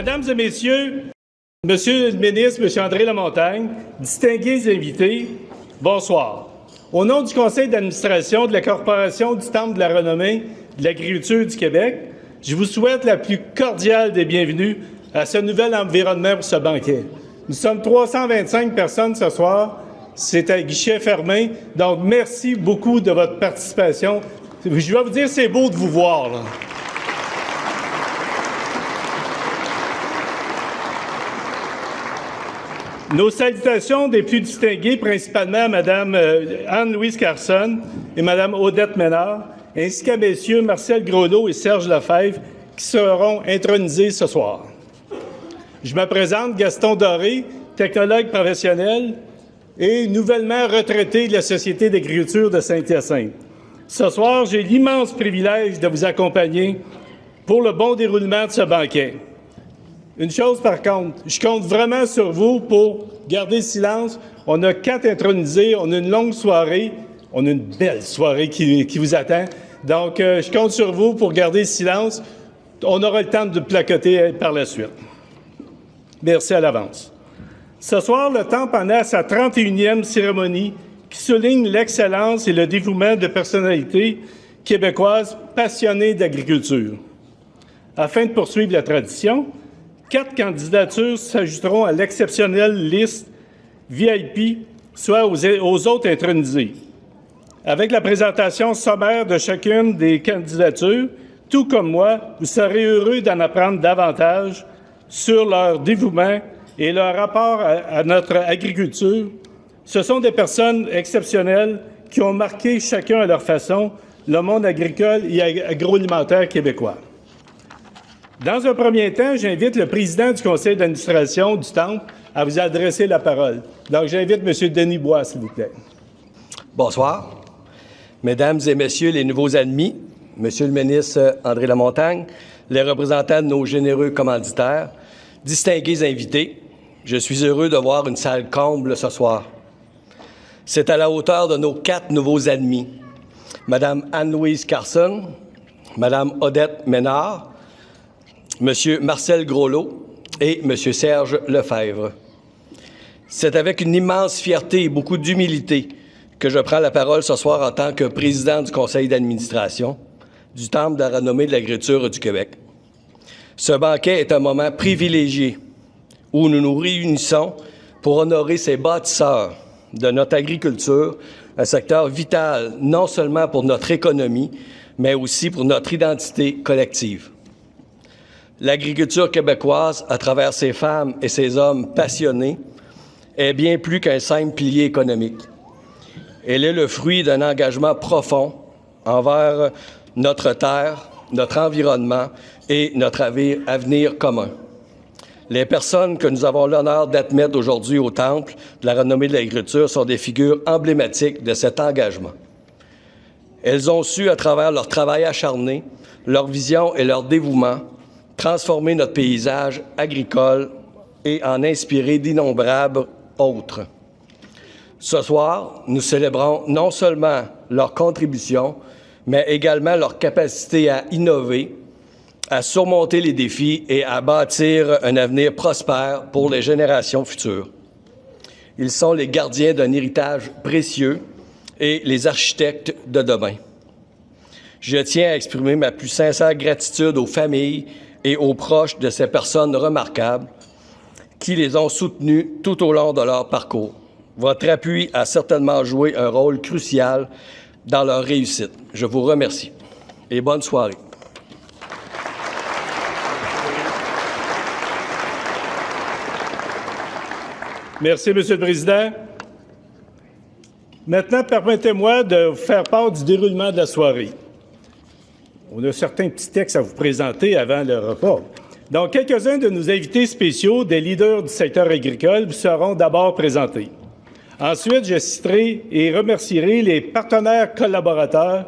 Mesdames et messieurs, Monsieur le ministre, Monsieur André Lamontagne, distingués invités, bonsoir. Au nom du Conseil d'administration de la Corporation du Temple de la renommée de l'agriculture du Québec, je vous souhaite la plus cordiale des bienvenues à ce nouvel environnement pour ce banquet. Nous sommes 325 personnes ce soir. C'est à guichet fermé. Donc, merci beaucoup de votre participation. Je vais vous dire, c'est beau de vous voir, là. Nos salutations des plus distingués, principalement à Mme Anne-Louise Carson et Mme Odette Ménard, ainsi qu'à Messieurs Marcel Groslot et Serge Lefebvre, qui seront intronisés ce soir. Je me présente, Gaston Doré, technologue professionnel et nouvellement retraité de la Société d'agriculture de Saint-Hyacinthe. Ce soir, j'ai l'immense privilège de vous accompagner pour le bon déroulement de ce banquet. Une chose, par contre, je compte vraiment sur vous pour garder le silence. On a 4 intronisés, on a une longue soirée, on a une belle soirée qui vous attend. Donc, je compte sur vous pour garder le silence. On aura le temps de placoter par la suite. Merci à l'avance. Ce soir, le Temple en est à sa 31e cérémonie qui souligne l'excellence et le dévouement de personnalités québécoises passionnées d'agriculture. Afin de poursuivre la tradition, 4 candidatures s'ajouteront à l'exceptionnelle liste VIP, soit aux autres intronisés. Avec la présentation sommaire de chacune des candidatures, tout comme moi, vous serez heureux d'en apprendre davantage sur leur dévouement et leur rapport à notre agriculture. Ce sont des personnes exceptionnelles qui ont marqué chacun à leur façon le monde agricole et agroalimentaire québécois. Dans un premier temps, j'invite le président du conseil d'administration du Temple à vous adresser la parole. Donc, j'invite M. Denis Bois, s'il vous plaît. Bonsoir. Mesdames et messieurs les nouveaux admis, Monsieur le ministre André Lamontagne, les représentants de nos généreux commanditaires, distingués invités, je suis heureux de voir une salle comble ce soir. C'est à la hauteur de nos 4 nouveaux admis, Mme Anne-Louise Carson, Mme Odette Ménard, M. Marcel Groslot et M. Serge Lefebvre. C'est avec une immense fierté et beaucoup d'humilité que je prends la parole ce soir en tant que président du conseil d'administration du Temple de la renommée de l'agriculture du Québec. Ce banquet est un moment privilégié où nous nous réunissons pour honorer ces bâtisseurs de notre agriculture, un secteur vital non seulement pour notre économie, mais aussi pour notre identité collective. L'agriculture québécoise, à travers ses femmes et ses hommes passionnés, est bien plus qu'un simple pilier économique. Elle est le fruit d'un engagement profond envers notre terre, notre environnement et notre avenir commun. Les personnes que nous avons l'honneur d'admettre aujourd'hui au Temple de la renommée de l'agriculture sont des figures emblématiques de cet engagement. Elles ont su, à travers leur travail acharné, leur vision et leur dévouement, transformer notre paysage agricole et en inspirer d'innombrables autres. Ce soir, nous célébrons non seulement leur contribution, mais également leur capacité à innover, à surmonter les défis et à bâtir un avenir prospère pour les générations futures. Ils sont les gardiens d'un héritage précieux et les architectes de demain. Je tiens à exprimer ma plus sincère gratitude aux familles et aux proches de ces personnes remarquables qui les ont soutenus tout au long de leur parcours. Votre appui a certainement joué un rôle crucial dans leur réussite. Je vous remercie et bonne soirée. Merci, M. le Président. Maintenant, permettez-moi de vous faire part du déroulement de la soirée. On a certains petits textes à vous présenter avant le repas. Donc, quelques-uns de nos invités spéciaux, des leaders du secteur agricole, vous seront d'abord présentés. Ensuite, je citerai et remercierai les partenaires collaborateurs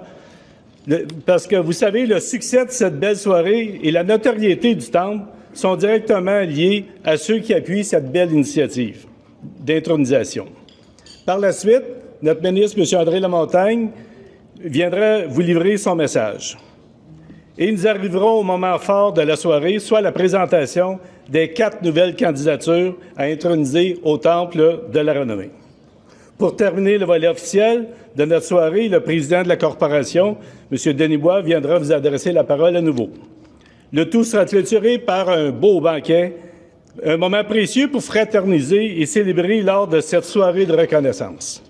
parce que, vous savez, le succès de cette belle soirée et la notoriété du Temple sont directement liés à ceux qui appuient cette belle initiative d'intronisation. Par la suite, notre ministre, M. André Lamontagne, viendra vous livrer son message. Et nous arriverons au moment fort de la soirée, soit la présentation des 4 nouvelles candidatures à introniser au Temple de la Renommée. Pour terminer le volet officiel de notre soirée, le président de la Corporation, M. Denis Bois, viendra vous adresser la parole à nouveau. Le tout sera clôturé par un beau banquet, un moment précieux pour fraterniser et célébrer lors de cette soirée de reconnaissance.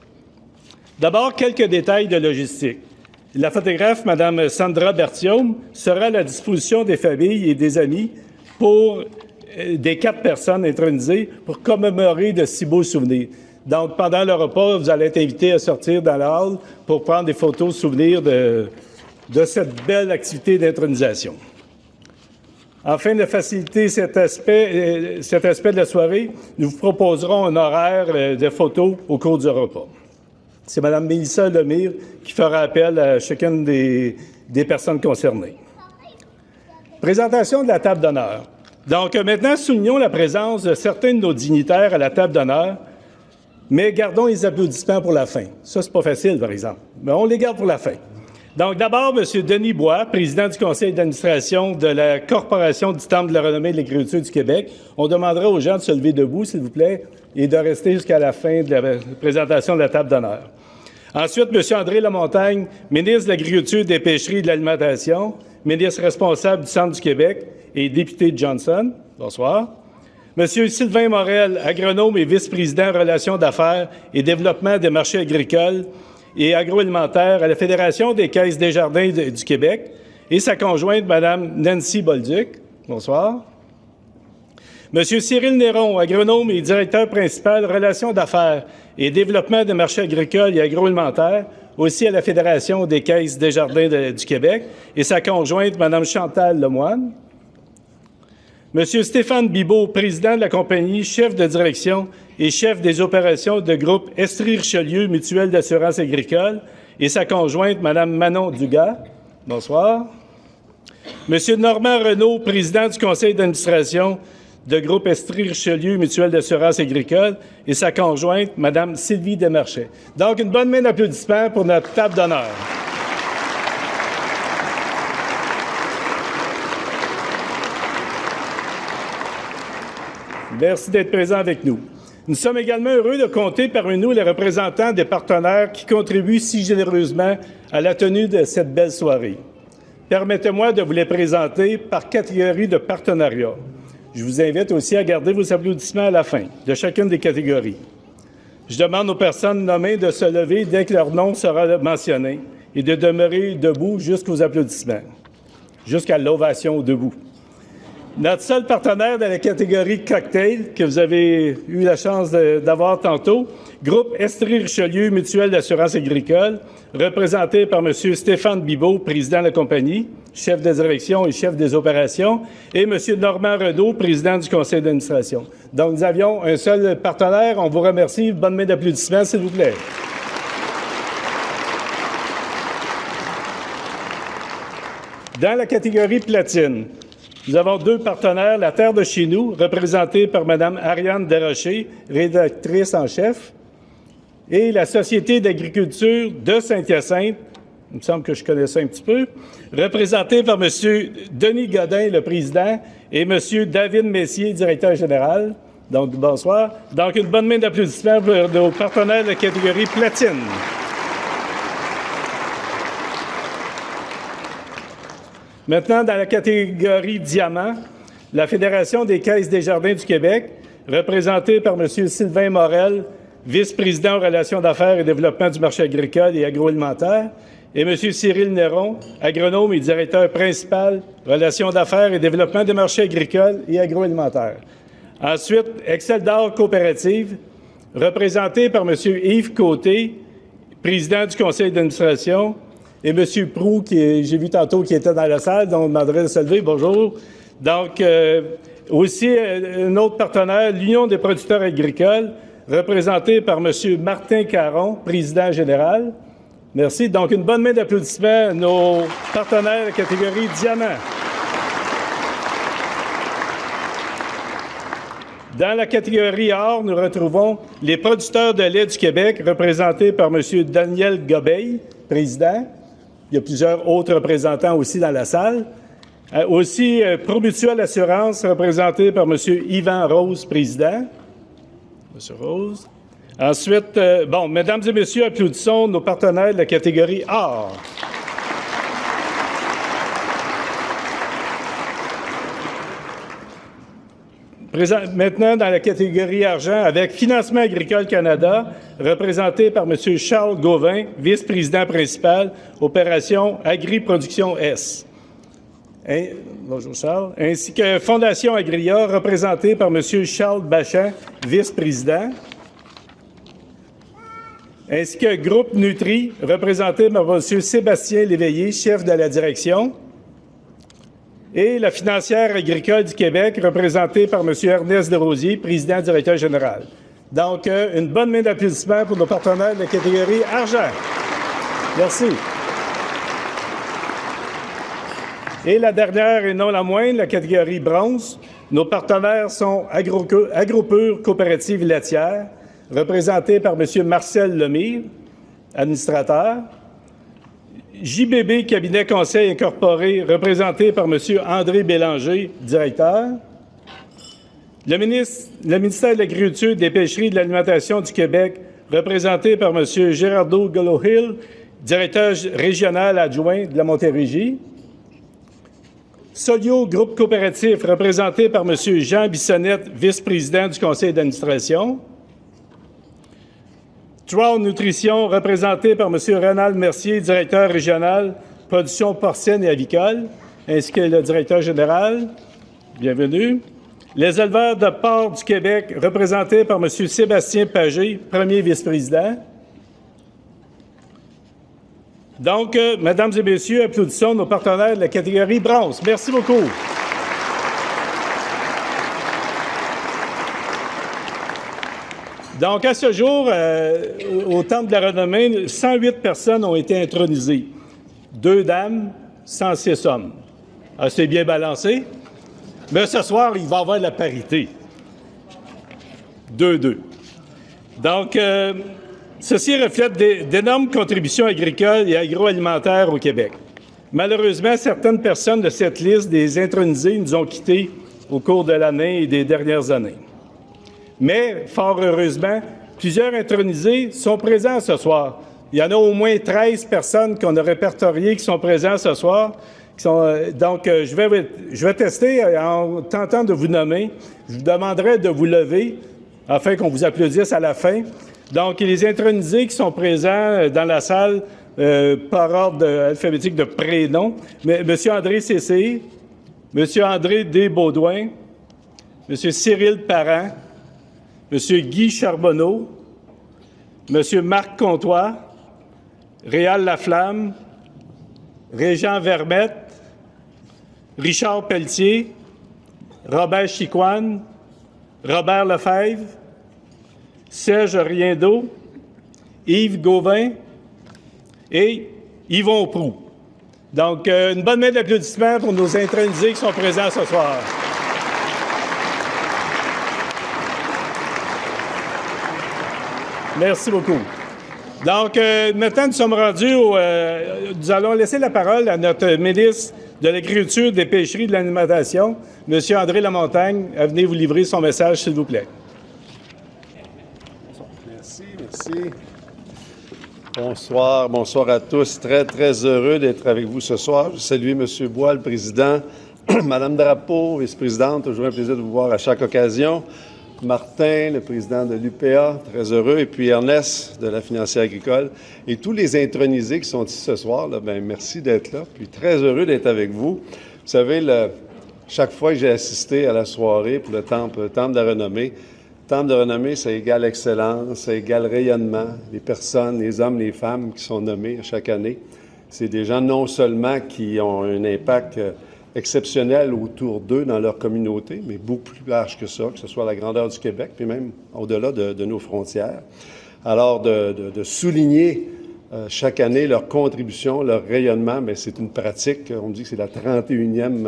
D'abord, quelques détails de logistique. La photographe, Mme Sandra Berthiaume, sera à la disposition des familles et des amis pour des 4 personnes intronisées pour commémorer de si beaux souvenirs. Donc, pendant le repas, vous allez être invités à sortir dans la hall pour prendre des photos souvenirs de cette belle activité d'intronisation. Afin de faciliter cet aspect de la soirée, nous vous proposerons un horaire de photos au cours du repas. C'est Mme Mélissa Lemire qui fera appel à chacune des personnes concernées. Présentation de la table d'honneur. Donc, maintenant, soulignons la présence de certains de nos dignitaires à la table d'honneur, mais gardons les applaudissements pour la fin. Ça, c'est pas facile, par exemple, mais on les garde pour la fin. Donc, d'abord, M. Denis Bois, président du conseil d'administration de la Corporation du Temple de la Renommée de l'Agriculture du Québec. On demandera aux gens de se lever debout, s'il vous plaît, et de rester jusqu'à la fin de la présentation de la table d'honneur. Ensuite, M. André Lamontagne, ministre de l'Agriculture, des Pêcheries et de l'Alimentation, ministre responsable du Centre du Québec et député de Johnson. Bonsoir. M. Sylvain Morel, agronome et vice-président Relations d'affaires et développement des marchés agricoles et agroalimentaires à la Fédération des caisses des jardins du Québec, et sa conjointe, Mme Nancy Bolduc. Bonsoir. M. Cyril Néron, agronome et directeur principal Relations d'affaires et développement des marchés agricoles et agroalimentaires, aussi à la Fédération des caisses des jardins du Québec, et sa conjointe, Mme Chantal Lemoine. M. Stéphane Bibeau, président de la compagnie, chef de direction et chef des opérations de groupe Estrie-Richelieu Mutuelle d'assurance agricole, et sa conjointe, Mme Manon Dugas. Bonsoir. M. Normand Renaud, président du conseil d'administration de groupe Estrie-Richelieu Mutuelle d'assurance agricole, et sa conjointe, Mme Sylvie Desmarchais. Donc, une bonne main d'applaudissements pour notre table d'honneur. Merci d'être présents avec nous. Nous sommes également heureux de compter parmi nous les représentants des partenaires qui contribuent si généreusement à la tenue de cette belle soirée. Permettez-moi de vous les présenter par catégorie de partenariat. Je vous invite aussi à garder vos applaudissements à la fin de chacune des catégories. Je demande aux personnes nommées de se lever dès que leur nom sera mentionné et de demeurer debout jusqu'aux applaudissements, jusqu'à l'ovation debout. Notre seul partenaire dans la catégorie cocktail que vous avez eu la chance d'avoir tantôt, groupe Estrie-Richelieu Mutuelle d'assurance agricole, représenté par M. Stéphane Bibeau, président de la compagnie, chef de direction et chef des opérations, et M. Normand Renaud, président du conseil d'administration. Donc, nous avions un seul partenaire. On vous remercie. Bonne main d'applaudissements, s'il vous plaît. Dans la catégorie platine, nous avons 2 partenaires, la Terre de chez nous, représentée par Mme Ariane Desrochers, rédactrice en chef, et la Société d'agriculture de Saint-Hyacinthe, il me semble que je connais ça un petit peu, représentée par M. Denis Godin, le président, et M. David Messier, directeur général. Donc, bonsoir. Donc, une bonne main d'applaudissements pour nos partenaires de la catégorie platine. Maintenant, dans la catégorie diamant, la Fédération des caisses des jardins du Québec, représentée par M. Sylvain Morel, vice-président aux relations d'affaires et développement du marché agricole et agroalimentaire, et M. Cyril Néron, agronome et directeur principal, relations d'affaires et développement des marchés agricoles et agroalimentaires. Ensuite, Excel d'or coopérative, représenté par M. Yves Côté, président du conseil d'administration, et M. Proux, j'ai vu tantôt qui était dans la salle, donc on demanderait de se lever. Bonjour. Donc, aussi, un autre partenaire, l'Union des producteurs agricoles, représenté par M. Martin Caron, président général. Merci. Donc, une bonne main d'applaudissements à nos partenaires de catégorie diamant. Dans la catégorie or, nous retrouvons les producteurs de lait du Québec, représentés par M. Daniel Gobeil, président. Il y a plusieurs autres représentants aussi dans la salle. Aussi, Promutuelle Assurance, représenté par M. Yvan Rose, président. M. Rose. Ensuite, mesdames et messieurs, applaudissons nos partenaires de la catégorie Or. Maintenant, dans la catégorie Argent, avec Financement agricole Canada, représenté par M. Charles Gauvin, vice-président principal, Opération Agri-Production S. Bonjour Charles. Ainsi que Fondation Agria, représentée par M. Charles Bachan, vice-président. Ainsi que Groupe Nutri, représenté par M. Sébastien Léveillé, chef de la direction. Et la Financière agricole du Québec, représentée par M. Ernest Desrosiers, président directeur général. Donc, une bonne main d'applaudissements pour nos partenaires de la catégorie Argent. Merci. Et la dernière et non la moindre, la catégorie Bronze. Nos partenaires sont Agropur Coopérative laitière, représenté par M. Marcel Lemire, administrateur. JBB Cabinet Conseil Incorporé, représenté par M. André Bélanger, directeur. Le ministère de l'Agriculture, des Pêcheries et de l'Alimentation du Québec, représenté par M. Gerardo Golohill, directeur régional adjoint de la Montérégie. Solio Groupe Coopératif, représenté par M. Jean Bissonnette, vice-président du conseil d'administration. Trout Nutrition, représenté par M. Ronald Mercier, directeur régional, production porcine et avicole, ainsi que le directeur général. Bienvenue. Les éleveurs de porc du Québec, représentés par M. Sébastien Pagé, premier vice-président. Donc, mesdames et messieurs, applaudissons nos partenaires de la catégorie Bronze. Merci beaucoup. Donc, à ce jour, au Temple de la Renommée, 108 personnes ont été intronisées. 2 dames, 106 hommes. C'est bien balancé. Mais ce soir, il va y avoir la parité. 2-2. Donc, ceci reflète d'énormes contributions agricoles et agroalimentaires au Québec. Malheureusement, certaines personnes de cette liste des intronisés nous ont quittés au cours de l'année et des dernières années. Mais, fort heureusement, plusieurs intronisés sont présents ce soir. Il y en a au moins 13 personnes qu'on a répertoriées qui sont présentes ce soir. Donc, je vais tester en tentant de vous nommer. Je vous demanderai de vous lever afin qu'on vous applaudisse à la fin. Donc, les intronisés qui sont présents dans la salle par ordre alphabétique de prénom, M. André Cessé, M. André D. Baudouin, M. Cyril Parent, M. Guy Charbonneau, M. Marc Comtois, Réal Laflamme, Régent Vermette, Richard Pelletier, Robert Chicoine, Robert Lefebvre, Serge Riendeau, Yves Gauvin et Yvon Proulx. Donc, une bonne main d'applaudissements pour nos intronisés qui sont présents ce soir. Merci beaucoup. Donc, maintenant, nous sommes rendus nous allons laisser la parole à notre ministre de l'Agriculture, des Pêcheries et de l'Alimentation, M. André Lamontagne. Venez vous livrer son message, s'il vous plaît. Merci. Bonsoir à tous. Très, très heureux d'être avec vous ce soir. Je salue M. Bois, le président, Mme Drapeau, vice-présidente. Toujours un plaisir de vous voir à chaque occasion. Martin, le président de l'UPA, très heureux, et puis Ernest de la Financière agricole, et tous les intronisés qui sont ici ce soir, là, merci d'être là, puis très heureux d'être avec vous. Vous savez, chaque fois que j'ai assisté à la soirée pour le Temple de la Renommée, Temple de Renommée, ça égale excellence, ça égale rayonnement. Les personnes, les hommes, les femmes qui sont nommés chaque année, c'est des gens non seulement qui ont un impact exceptionnel autour d'eux dans leur communauté, mais beaucoup plus large que ça, que ce soit à la grandeur du Québec, puis même au-delà de nos frontières. Alors, de souligner chaque année leur contribution, leur rayonnement, bien, c'est une pratique. On dit que c'est la 31e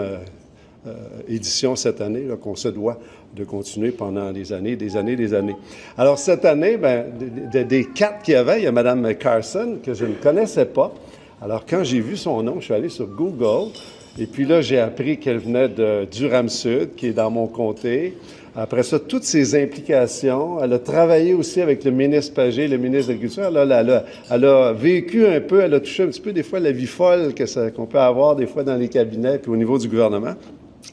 édition cette année, là, qu'on se doit de continuer pendant des années. Alors, cette année, bien, des 4 qu'il y avait, il y a Mme Carson, que je ne connaissais pas. Alors, quand j'ai vu son nom, je suis allé sur Google, et puis là, j'ai appris qu'elle venait de Durham-Sud, qui est dans mon comté. Après ça, toutes ses implications. Elle a travaillé aussi avec le ministre Pagé, le ministre de l'Agriculture. Elle a vécu un peu, elle a touché un petit peu des fois la vie folle qu'on peut avoir des fois dans les cabinets puis au niveau du gouvernement.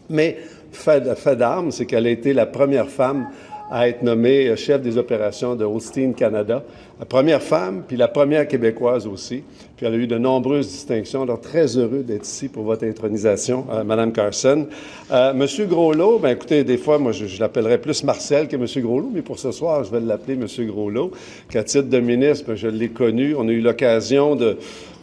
Mais fait d'armes, c'est qu'elle a été la première femme à être nommée chef des opérations de Holstein Canada. La première femme, puis la première québécoise aussi. Puis elle a eu de nombreuses distinctions. Alors, très heureux d'être ici pour votre intronisation, Mme Carson. Monsieur Groslot, bien écoutez, des fois, moi, je l'appellerais plus Marcel que Monsieur Groslot, mais pour ce soir, je vais l'appeler Monsieur Groslot, qu'à titre de ministre, je l'ai connu. On a eu l'occasion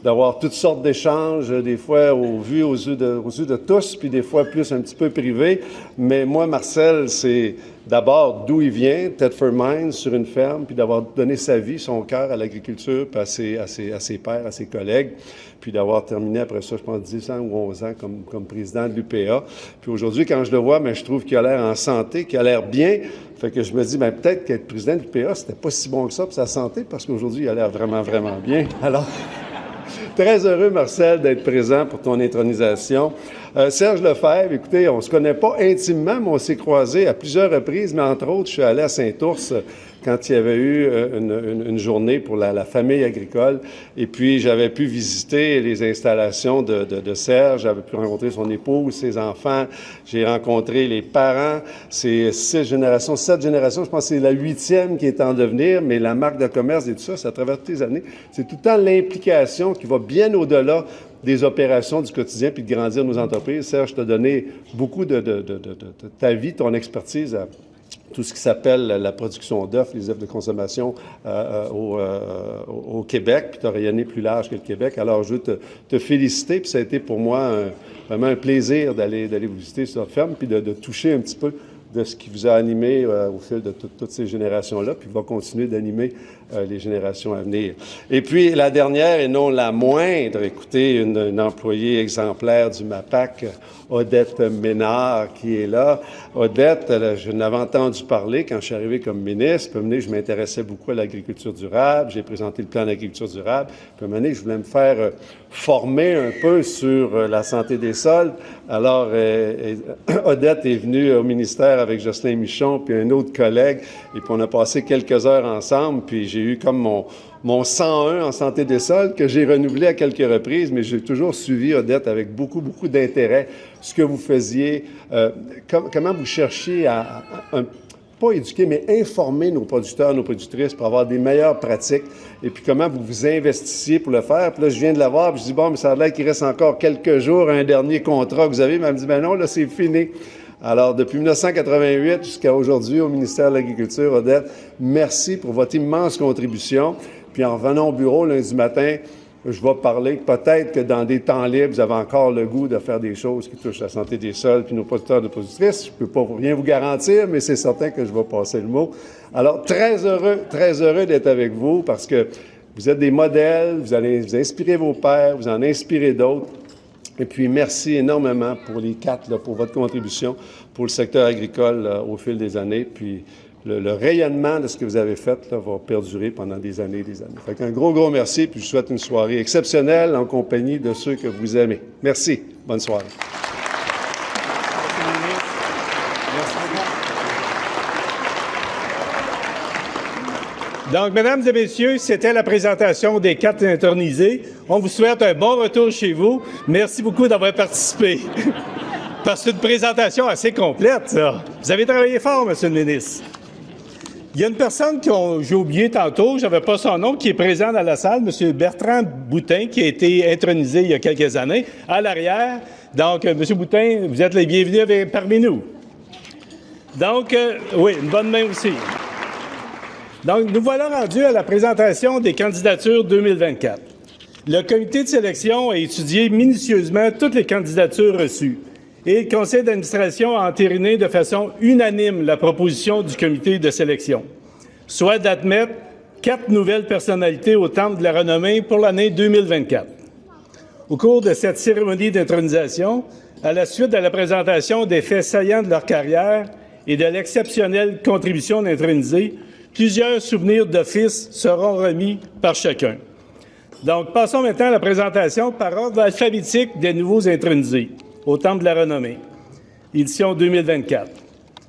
d'avoir toutes sortes d'échanges, des fois aux yeux de tous, puis des fois plus un petit peu privés. Mais moi, Marcel, c'est d'abord d'où il vient, Thetford Mines, sur une ferme, puis d'avoir donné sa vie, son cœur à l'agriculture, puis à ses pairs, à ses collègues, puis d'avoir terminé après ça, je pense, 10 ans ou 11 ans comme président de l'UPA. Puis aujourd'hui, quand je le vois, bien, je trouve qu'il a l'air en santé, qu'il a l'air bien. Fait que je me dis, bien, peut-être qu'être président de l'UPA, c'était pas si bon que ça pour sa santé, parce qu'aujourd'hui, il a l'air vraiment, vraiment bien. Alors, très heureux, Marcel, d'être présent pour ton intronisation. Serge Lefebvre, écoutez, on ne se connaît pas intimement, mais on s'est croisés à plusieurs reprises, mais entre autres, je suis allé à Saint-Ours quand il y avait eu une journée pour la famille agricole. Et puis, j'avais pu visiter les installations de Serge. J'avais pu rencontrer son épouse, ses enfants. J'ai rencontré les parents. C'est 7 générations. Je pense que c'est la 8e qui est en devenir, mais la marque de commerce et tout ça, ça traverse toutes les années. C'est tout le temps l'implication qui va bien au-delà des opérations du quotidien puis de grandir nos entreprises. Serge, je t'ai donné beaucoup de ta vie, ton expertise à tout ce qui s'appelle la production d'œufs, les œufs de consommation au Québec, puis tu as rayonné plus large que le Québec. Alors, je veux te féliciter, puis ça a été pour moi vraiment un plaisir d'aller vous visiter sur la ferme, puis de toucher un petit peu de ce qui vous a animé au fil de toutes ces générations-là, puis va continuer d'animer les générations à venir. Et puis, la dernière, et non la moindre, écoutez, une employée exemplaire du MAPAC, Odette Ménard, qui est là. Odette, je n'avais entendu parler quand je suis arrivé comme ministre. Puis, je m'intéressais beaucoup à l'agriculture durable. J'ai présenté le plan d'agriculture durable. Puis, je voulais me faire former un peu sur la santé des sols. Alors, Odette est venue au ministère avec Jocelyn Michon puis un autre collègue. Et puis, on a passé quelques heures ensemble. Puis, j'ai eu comme mon 101 en santé des sols que j'ai renouvelé à quelques reprises, mais j'ai toujours suivi, Odette, avec beaucoup, beaucoup d'intérêt, ce que vous faisiez, comment vous cherchiez à pas éduquer, mais informer nos producteurs, nos productrices pour avoir des meilleures pratiques, et puis comment vous vous investissiez pour le faire. Puis là, je viens de la voir, puis je dis, bon, mais ça a l'air qu'il reste encore quelques jours à un dernier contrat que vous avez. Mais elle me dit, ben non, là, c'est fini. Alors, depuis 1988 jusqu'à aujourd'hui, au ministère de l'Agriculture, Odette, merci pour votre immense contribution. Puis en revenant au bureau lundi matin, je vais parler peut-être que dans des temps libres, vous avez encore le goût de faire des choses qui touchent la santé des sols puis nos producteurs de productrices. Je ne peux pas rien vous garantir, mais c'est certain que je vais passer le mot. Alors, très heureux d'être avec vous parce que vous êtes des modèles, vous allez vous inspirer vos pairs, vous en inspirer d'autres. Et puis, merci énormément pour les 4, là, pour votre contribution pour le secteur agricole au fil des années. Puis, le rayonnement de ce que vous avez fait là, va perdurer pendant des années et des années. Fait qu'un gros merci, puis je vous souhaite une soirée exceptionnelle en compagnie de ceux que vous aimez. Merci. Bonne soirée. Donc, mesdames et messieurs, c'était la présentation des 4 intronisés. On vous souhaite un bon retour chez vous. Merci beaucoup d'avoir participé. Parce que c'est une présentation assez complète, ça. Vous avez travaillé fort, Monsieur le ministre. Il y a une personne que j'ai oublié tantôt, je n'avais pas son nom, qui est présent dans la salle, M. Bertrand Boutin, qui a été intronisé il y a quelques années, à l'arrière. Donc, M. Boutin, vous êtes les bienvenus parmi nous. Donc, oui, une bonne main aussi. Donc, nous voilà rendus à la présentation des candidatures 2024. Le comité de sélection a étudié minutieusement toutes les candidatures reçues. Et le conseil d'administration a entériné de façon unanime la proposition du comité de sélection, soit d'admettre 4 nouvelles personnalités au Temple de la renommée pour l'année 2024. Au cours de cette cérémonie d'intronisation, à la suite de la présentation des faits saillants de leur carrière et de l'exceptionnelle contribution d'intronisés, plusieurs souvenirs d'office seront remis par chacun. Donc, passons maintenant à la présentation par ordre alphabétique des nouveaux intronisés au Temple de la Renommée, édition 2024.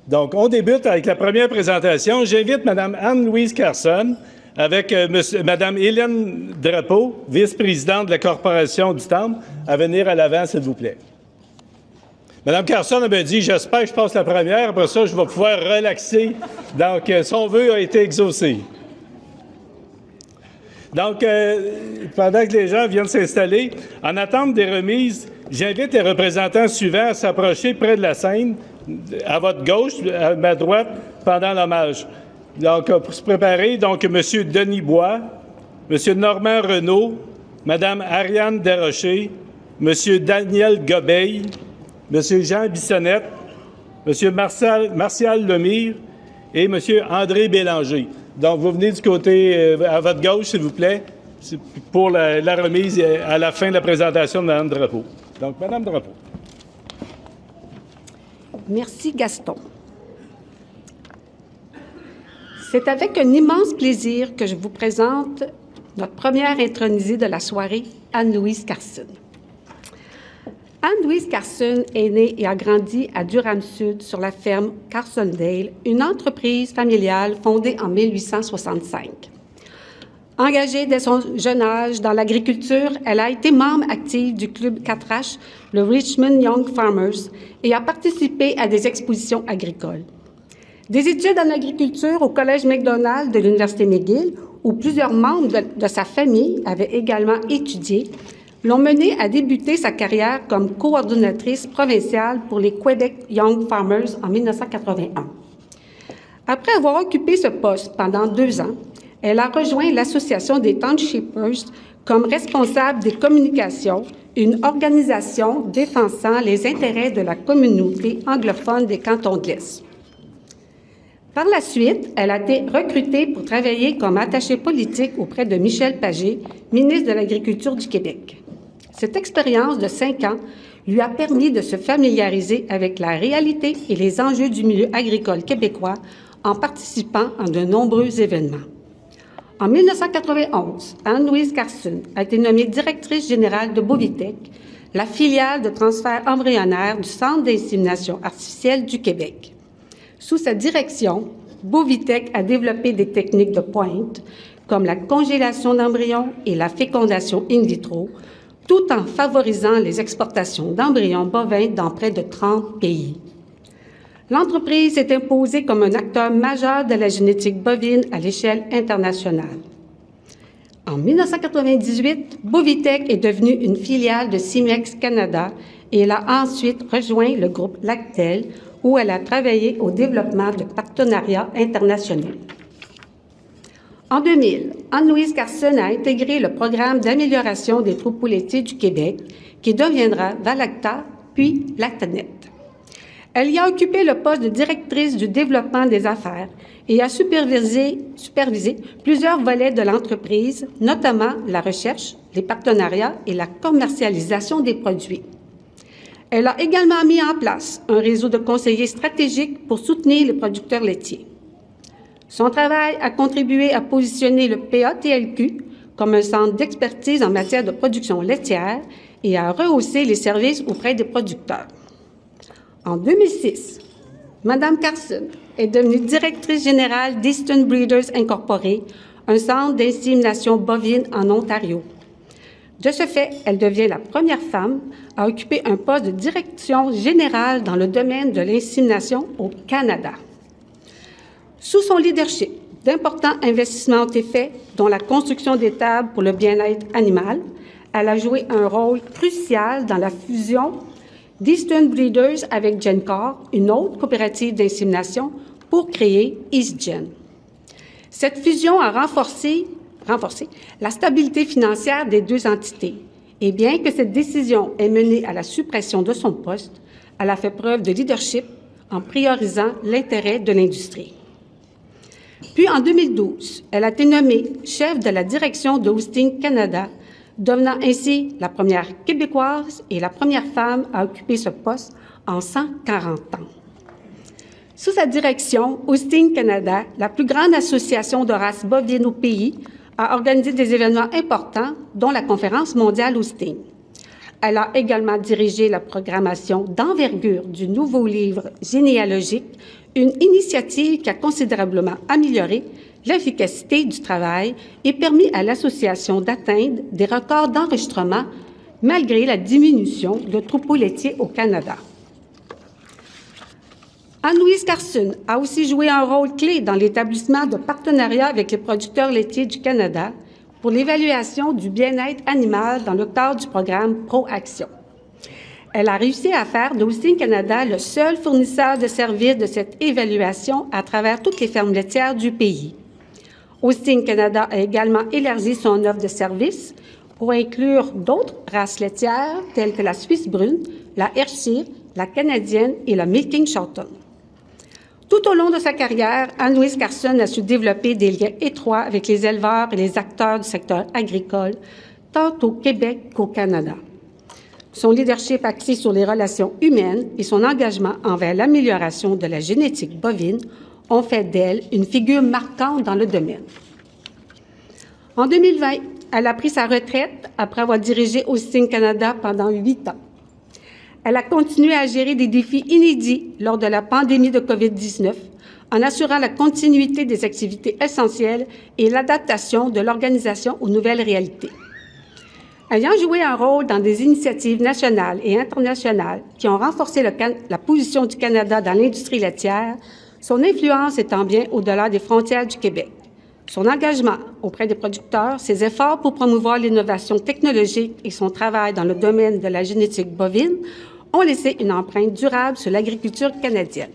Donc, on débute avec la première présentation. J'invite Mme Anne-Louise Carson avec Mme Hélène Drapeau, vice-présidente de la Corporation du Temple, à venir à l'avant, s'il vous plaît. Mme Carson m'a dit, j'espère que je passe la première, après ça, je vais pouvoir relaxer. Donc, son vœu a été exaucé. Donc, pendant que les gens viennent s'installer, en attente des remises, j'invite les représentants suivants à s'approcher près de la scène, à votre gauche, à ma droite, pendant l'hommage. Donc, pour se préparer, donc, M. Denis Bois, M. Normand Renaud, Mme Ariane Desrochers, M. Daniel Gobeil, M. Jean Bissonnette, M. Martial Lemire et M. André Bélanger. Donc, vous venez du côté à votre gauche, s'il vous plaît, pour la remise à la fin de la présentation de Mme Drapeau. Donc, Mme Drapeau. Merci, Gaston. C'est avec un immense plaisir que je vous présente notre première intronisée de la soirée, Anne-Louise Carson. Anne-Louise Carson est née et a grandi à Durham-Sud sur la ferme Carsondale, une entreprise familiale fondée en 1865. Engagée dès son jeune âge dans l'agriculture, elle a été membre active du club 4H, le Richmond Young Farmers, et a participé à des expositions agricoles. Des études en agriculture au Collège McDonald de l'Université McGill, où plusieurs membres de sa famille avaient également étudié, l'ont menée à débuter sa carrière comme coordonnatrice provinciale pour les Quebec Young Farmers en 1981. Après avoir occupé ce poste pendant 2 ans, elle a rejoint l'Association des Townshippers comme responsable des communications, une organisation défendant les intérêts de la communauté anglophone des cantons de l'Est. Par la suite, elle a été recrutée pour travailler comme attachée politique auprès de Michel Pagé, ministre de l'Agriculture du Québec. Cette expérience de 5 ans lui a permis de se familiariser avec la réalité et les enjeux du milieu agricole québécois en participant à de nombreux événements. En 1991, Anne-Louise Carson a été nommée directrice générale de Bovitech, la filiale de transfert embryonnaire du Centre d'insémination artificielle du Québec. Sous sa direction, Bovitech a développé des techniques de pointe, comme la congélation d'embryons et la fécondation in vitro, tout en favorisant les exportations d'embryons bovins dans près de 30 pays. L'entreprise s'est imposée comme un acteur majeur de la génétique bovine à l'échelle internationale. En 1998, Bovitech est devenue une filiale de Cimex Canada et elle a ensuite rejoint le groupe Lactel, où elle a travaillé au développement de partenariats internationaux. En 2000, Anne-Louise Carson a intégré le programme d'amélioration des troupeaux laitiers du Québec, qui deviendra Valacta, puis Lactanet. Elle y a occupé le poste de directrice du développement des affaires et a supervisé plusieurs volets de l'entreprise, notamment la recherche, les partenariats et la commercialisation des produits. Elle a également mis en place un réseau de conseillers stratégiques pour soutenir les producteurs laitiers. Son travail a contribué à positionner le PATLQ comme un centre d'expertise en matière de production laitière et à rehausser les services auprès des producteurs. En 2006, Mme Carson est devenue directrice générale d'Eastern Breeders Incorporé, un centre d'insémination bovine en Ontario. De ce fait, elle devient la première femme à occuper un poste de direction générale dans le domaine de l'insémination au Canada. Sous son leadership, d'importants investissements ont été faits, dont la construction d'étables pour le bien-être animal. Elle a joué un rôle crucial dans la fusion d'Eastern Breeders avec GenCor, une autre coopérative d'insémination, pour créer EastGen. Cette fusion a renforcé la stabilité financière des 2 entités. Et bien que cette décision ait mené à la suppression de son poste, elle a fait preuve de leadership en priorisant l'intérêt de l'industrie. Puis, en 2012, elle a été nommée chef de la direction de Hosting Canada, devenant ainsi la première Québécoise et la première femme à occuper ce poste en 140 ans. Sous sa direction, Hosting Canada, la plus grande association de races bovines au pays, a organisé des événements importants, dont la conférence mondiale Austin. Elle a également dirigé la programmation d'envergure du nouveau livre généalogique, une initiative qui a considérablement amélioré l'efficacité du travail et permis à l'association d'atteindre des records d'enregistrement malgré la diminution de troupeaux laitiers au Canada. Anne-Louise Carson a aussi joué un rôle clé dans l'établissement de partenariats avec les producteurs laitiers du Canada pour l'évaluation du bien-être animal dans le cadre du programme ProAction. Elle a réussi à faire d'Austin Canada le seul fournisseur de services de cette évaluation à travers toutes les fermes laitières du pays. Austin Canada a également élargi son offre de services pour inclure d'autres races laitières telles que la Suisse brune, la Hershire, la canadienne et la Milking Shorten. Tout au long de sa carrière, Anne-Louise Carson a su développer des liens étroits avec les éleveurs et les acteurs du secteur agricole, tant au Québec qu'au Canada. Son leadership axé sur les relations humaines et son engagement envers l'amélioration de la génétique bovine ont fait d'elle une figure marquante dans le domaine. En 2020, elle a pris sa retraite après avoir dirigé Austin Canada pendant 8 ans. Elle a continué à gérer des défis inédits lors de la pandémie de COVID-19 en assurant la continuité des activités essentielles et l'adaptation de l'organisation aux nouvelles réalités. Ayant joué un rôle dans des initiatives nationales et internationales qui ont renforcé la position du Canada dans l'industrie laitière, son influence étant bien au-delà des frontières du Québec. Son engagement auprès des producteurs, ses efforts pour promouvoir l'innovation technologique et son travail dans le domaine de la génétique bovine ont laissé une empreinte durable sur l'agriculture canadienne.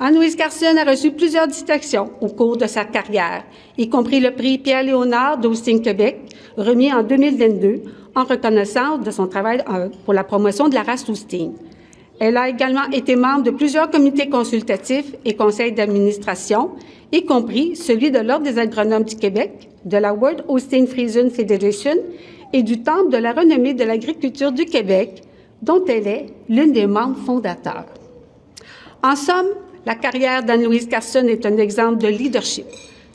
Anne-Louise Carson a reçu plusieurs distinctions au cours de sa carrière, y compris le prix Pierre-Léonard d'Austin Québec, remis en 2022 en reconnaissance de son travail pour la promotion de la race Austin. Elle a également été membre de plusieurs comités consultatifs et conseils d'administration, y compris celui de l'Ordre des agronomes du Québec, de la World Austin Friesian Federation et du Temple de la renommée de l'agriculture du Québec, dont elle est l'une des membres fondateurs. En somme, la carrière d'Anne-Louise Carson est un exemple de leadership,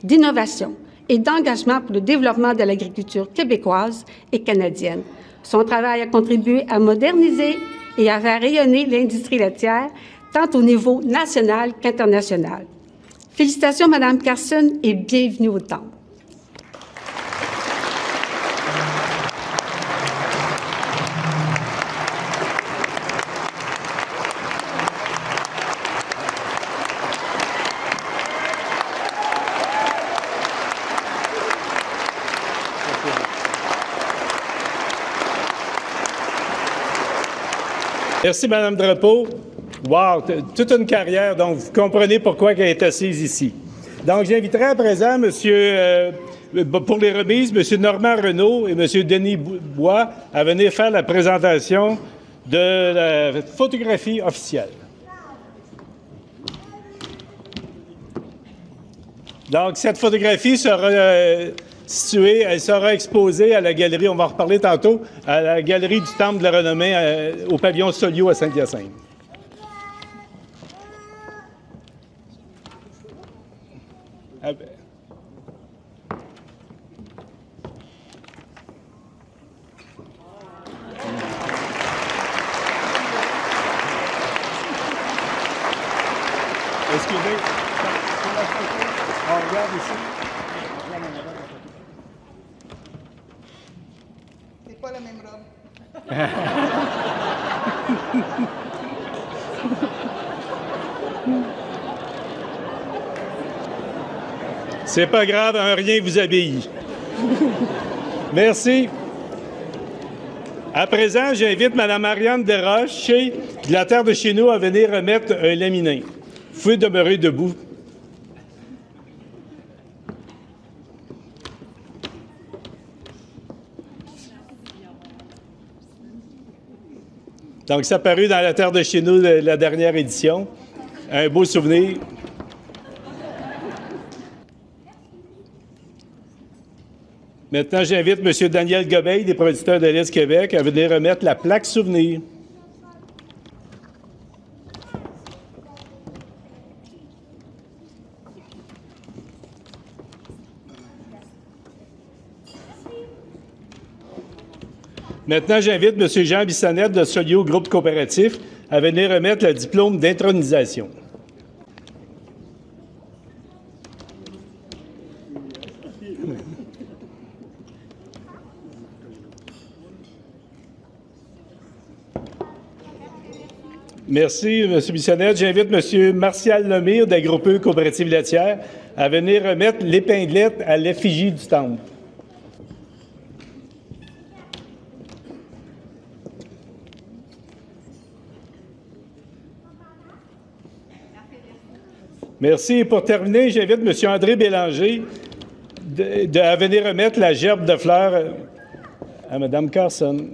d'innovation et d'engagement pour le développement de l'agriculture québécoise et canadienne. Son travail a contribué à moderniser et à faire rayonner l'industrie laitière, tant au niveau national qu'international. Félicitations, Madame Carson, et bienvenue au Temple. Merci, Mme Drapeau. Wow, toute une carrière, donc vous comprenez pourquoi elle est assise ici. Donc, j'inviterai à présent pour les remises, M. Normand Renaud et M. Denis Bois à venir faire la présentation de la photographie officielle. Donc, cette photographie sera située, elle sera exposée à la galerie, on va en reparler tantôt, à la galerie du Temple de la Renommée au pavillon Solio à Saint-Hyacinthe. Excusez. On regarde ici. C'est pas la même robe. C'est pas grave, un rien vous habille. Merci. À présent, j'invite Mme Marianne Desroches, de la terre de chez nous, à venir remettre un laminé. Vous pouvez demeurer debout. Donc, ça a paru dans la terre de chez nous, la dernière édition. Un beau souvenir. Maintenant, j'invite M. Daniel Gobeil, des producteurs de lait du Québec, à venir remettre la plaque souvenir. Maintenant, j'invite M. Jean Bissonnette de Solio Groupe Coopératif à venir remettre le diplôme d'intronisation. Merci, M. Bissonnette. J'invite M. Martial Lemire d'Agrope Coopérative laitière à venir remettre l'épinglette à l'effigie du temple. Merci. Et pour terminer, j'invite M. André Bélanger à venir remettre la gerbe de fleurs à Mme Carson.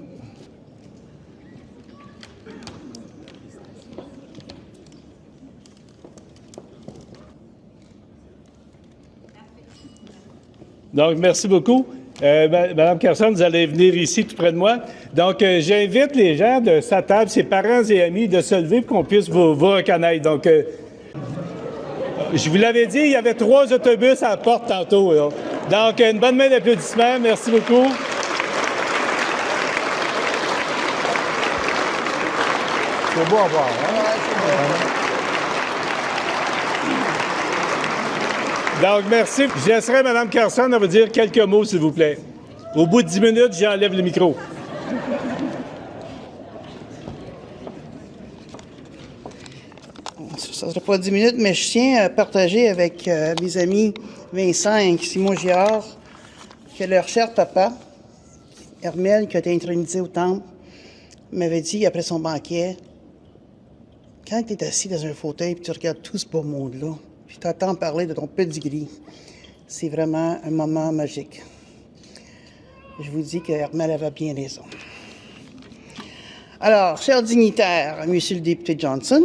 Donc, merci beaucoup. Madame Carson, vous allez venir ici tout près de moi. Donc, j'invite les gens de sa table, ses parents et amis, de se lever pour qu'on puisse vous reconnaître. Donc, je vous l'avais dit, il y avait 3 autobus à la porte tantôt. Là. Donc, une bonne main d'applaudissements. Merci beaucoup. C'est beau à voir, hein? Donc, merci. Je laisserai Mme Carson à vous dire quelques mots, s'il vous plaît. Au bout de 10 minutes, j'enlève le micro. Ça ne sera pas 10 minutes, mais je tiens à partager avec mes amis Vincent et Simon Girard que leur cher papa, Hermel, qui a été intronisé au temple, m'avait dit après son banquet, quand tu es assis dans un fauteuil et tu regardes tout ce beau monde-là, puis tu entends parler de ton pedigree, c'est vraiment un moment magique. Je vous dis que Hermel avait bien raison. Alors, chers dignitaires, Monsieur le député Johnson,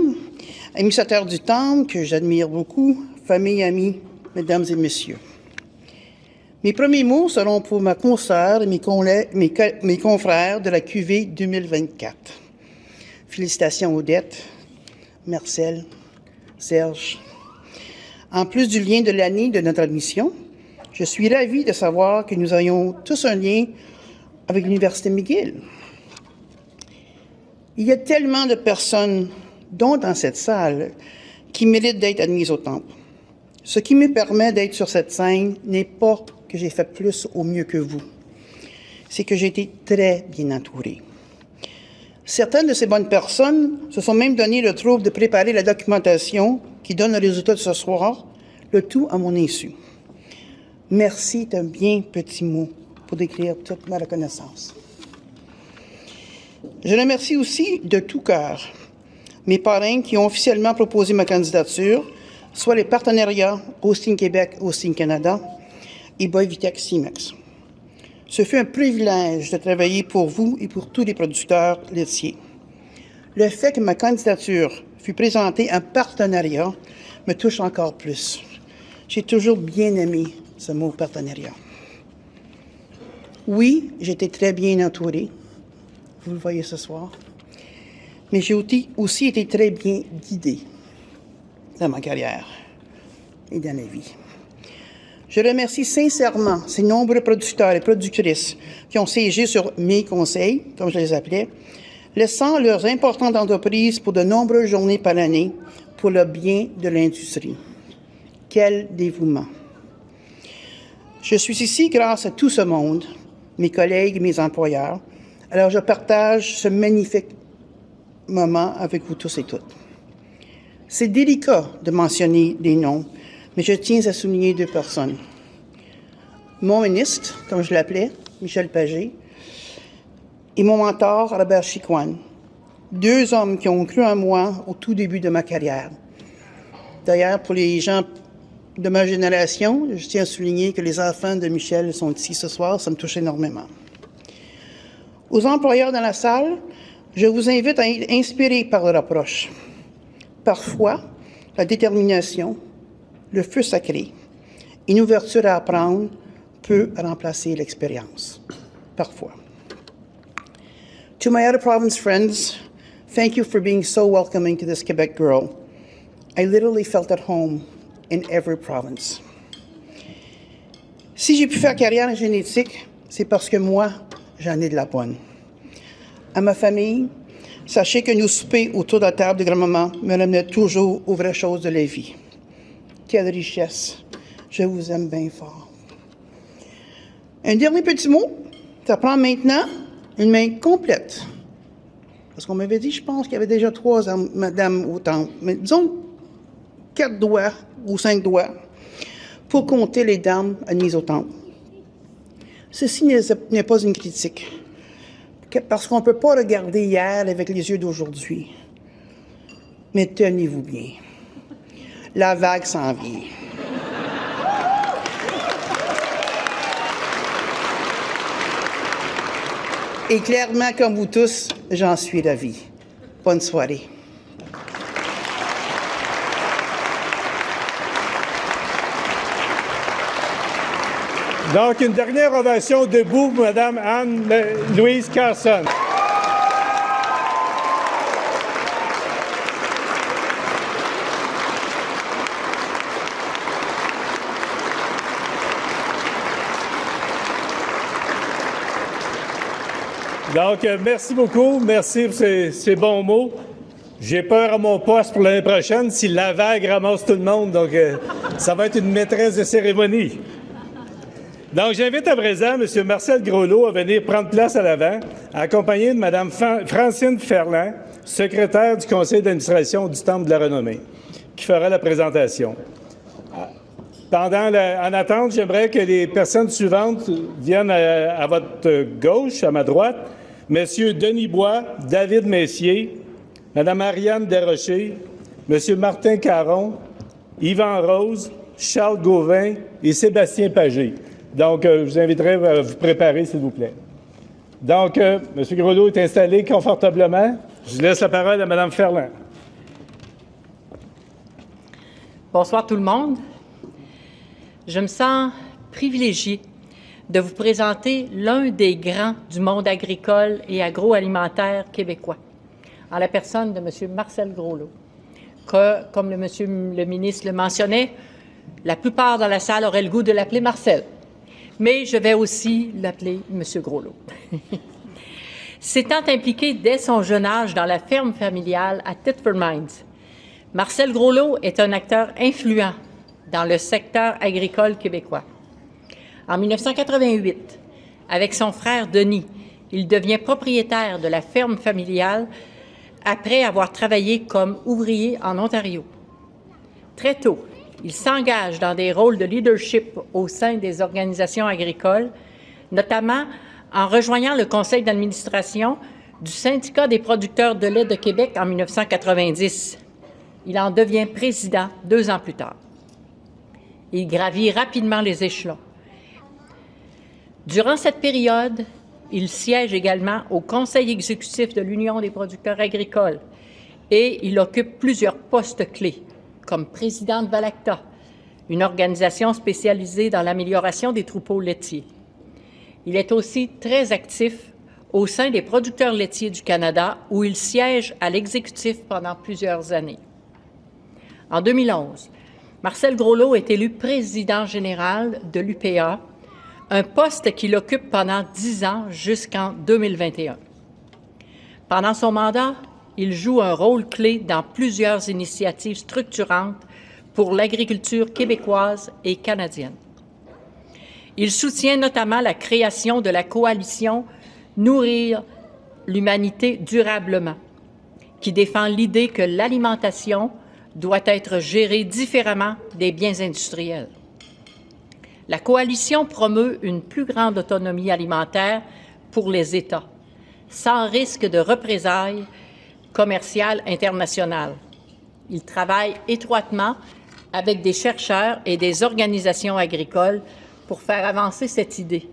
administrateur du temple, que j'admire beaucoup, famille, amis, mesdames et messieurs. Mes premiers mots seront pour ma consoeur et mes confrères de la QV 2024. Félicitations Odette, Marcel, Serge. En plus du lien de l'année de notre admission, je suis ravi de savoir que nous ayons tous un lien avec l'Université McGill. Il y a tellement de personnes, dont dans cette salle, qui méritent d'être admises au temple. Ce qui me permet d'être sur cette scène n'est pas que j'ai fait plus au mieux que vous. C'est que j'ai été très bien entourée. Certaines de ces bonnes personnes se sont même donné le trouble de préparer la documentation qui donne le résultat de ce soir, le tout à mon insu. Merci est un bien petit mot pour décrire toute ma reconnaissance. Je remercie aussi de tout cœur mes parrains qui ont officiellement proposé ma candidature, soit les partenariats Hosting Québec, Hosting Canada et Boivitech Cimex. Ce fut un privilège de travailler pour vous et pour tous les producteurs laitiers. Le fait que ma candidature fut présentée en partenariat me touche encore plus. J'ai toujours bien aimé ce mot partenariat. Oui, j'étais très bien entourée. Vous le voyez ce soir. Mais j'ai aussi été très bien guidée dans ma carrière et dans la vie. Je remercie sincèrement ces nombreux producteurs et productrices qui ont siégé sur mes conseils, comme je les appelais, laissant leurs importantes entreprises pour de nombreuses journées par année pour le bien de l'industrie. Quel dévouement! Je suis ici grâce à tout ce monde, mes collègues et mes employeurs. Alors je partage ce magnifique moment avec vous tous et toutes. C'est délicat de mentionner des noms, mais je tiens à souligner 2 personnes. Mon ministre, comme je l'appelais, Michel Pagé, et mon mentor, Robert Chicoine. 2 hommes qui ont cru en moi au tout début de ma carrière. D'ailleurs, pour les gens de ma génération, je tiens à souligner que les enfants de Michel sont ici ce soir, ça me touche énormément. Aux employeurs dans la salle, je vous invite à être inspirés par leur approche. Parfois, la détermination, le feu sacré, une ouverture à apprendre peut remplacer l'expérience. Parfois. To my other province friends, thank you for being so welcoming to this Quebec girl. I literally felt at home in every province. Si j'ai pu faire carrière en génétique, c'est parce que moi, j'en ai de la bonne. à ma famille, sachez que nos soupers autour de la table de grand-maman me ramenaient toujours aux vraies choses de la vie. Quelle richesse! Je vous aime bien fort. Un dernier petit mot, ça prend maintenant une main complète. Parce qu'on m'avait dit, je pense qu'il y avait déjà 3 madames au temple, mais disons 4 doigts ou 5 doigts pour compter les dames admises au temple. Ceci n'est pas une critique, parce qu'on ne peut pas regarder hier avec les yeux d'aujourd'hui. Mais tenez-vous bien, la vague s'en vient. Et clairement, comme vous tous, j'en suis ravi. Bonne soirée. Donc, une dernière ovation debout pour Mme Anne-Louise Carson. Donc, merci beaucoup. Merci pour ces bons mots. J'ai peur à mon poste pour l'année prochaine si la vague ramasse tout le monde. Donc, ça va être une maîtresse de cérémonie. Donc, j'invite à présent M. Marcel Groslot à venir prendre place à l'avant, accompagné de Mme Francine Ferland, secrétaire du conseil d'administration du Temple de la Renommée, qui fera la présentation. En attente, j'aimerais que les personnes suivantes viennent à votre gauche, à ma droite. Messieurs Denis Bois, David Messier, Mme Ariane Desrochers, M. Martin Caron, Yvan Rose, Charles Gauvin et Sébastien Pagé. Donc, je vous inviterai à vous préparer, s'il vous plaît. Donc, M. Groslot est installé confortablement. Je laisse la parole à Mme Ferland. Bonsoir tout le monde. Je me sens privilégiée de vous présenter l'un des grands du monde agricole et agroalimentaire québécois, en la personne de M. Marcel Groslot, que, comme monsieur le ministre le mentionnait, la plupart dans la salle auraient le goût de l'appeler Marcel. Mais je vais aussi l'appeler M. Groslot. S'étant impliqué dès son jeune âge dans la ferme familiale à Thetford Mines, Marcel Groslot est un acteur influent dans le secteur agricole québécois. En 1988, avec son frère Denis, il devient propriétaire de la ferme familiale après avoir travaillé comme ouvrier en Ontario. Très tôt, il s'engage dans des rôles de leadership au sein des organisations agricoles, notamment en rejoignant le conseil d'administration du Syndicat des producteurs de lait de Québec en 1990. Il en devient président 2 ans plus tard. Il gravit rapidement les échelons. Durant cette période, il siège également au conseil exécutif de l'Union des producteurs agricoles et il occupe plusieurs postes clés, comme président de Valacta, une organisation spécialisée dans l'amélioration des troupeaux laitiers. Il est aussi très actif au sein des producteurs laitiers du Canada, où il siège à l'exécutif pendant plusieurs années. En 2011, Marcel Groslot est élu président général de l'UPA, un poste qu'il occupe pendant 10 ans jusqu'en 2021. Pendant son mandat, il joue un rôle clé dans plusieurs initiatives structurantes pour l'agriculture québécoise et canadienne. Il soutient notamment la création de la coalition Nourrir l'humanité durablement, qui défend l'idée que l'alimentation doit être gérée différemment des biens industriels. La coalition promeut une plus grande autonomie alimentaire pour les États, sans risque de représailles commerciales internationales. Il travaille étroitement avec des chercheurs et des organisations agricoles pour faire avancer cette idée,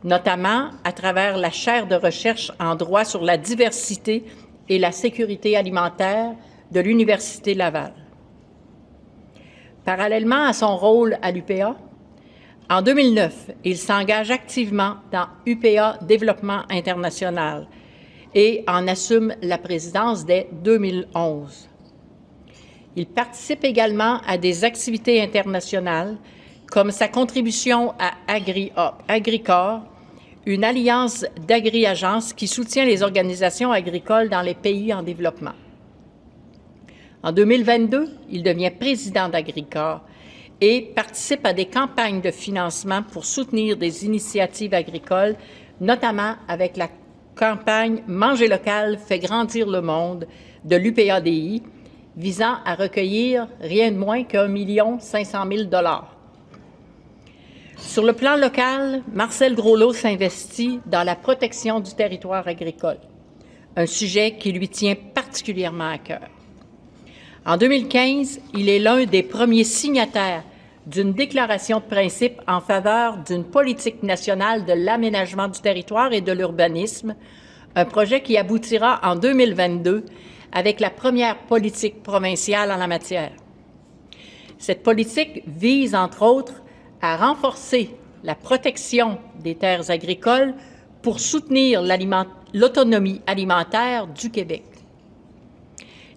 notamment à travers la chaire de recherche en droit sur la diversité et la sécurité alimentaire de l'Université Laval. Parallèlement à son rôle à l'UPA, en 2009, il s'engage activement dans UPA Développement international et en assume la présidence dès 2011. Il participe également à des activités internationales comme sa contribution à Agricor, une alliance d'agri-agences qui soutient les organisations agricoles dans les pays en développement. En 2022, il devient président d'Agricorps et participe à des campagnes de financement pour soutenir des initiatives agricoles, notamment avec la campagne « Manger local fait grandir le monde » de l'UPADI, visant à recueillir rien de moins qu'1 500 000 $. Sur le plan local, Marcel Groslot s'investit dans la protection du territoire agricole, un sujet qui lui tient particulièrement à cœur. En 2015, il est l'un des premiers signataires d'une déclaration de principe en faveur d'une politique nationale de l'aménagement du territoire et de l'urbanisme, un projet qui aboutira en 2022 avec la première politique provinciale en la matière. Cette politique vise, entre autres, à renforcer la protection des terres agricoles pour soutenir l'autonomie alimentaire du Québec.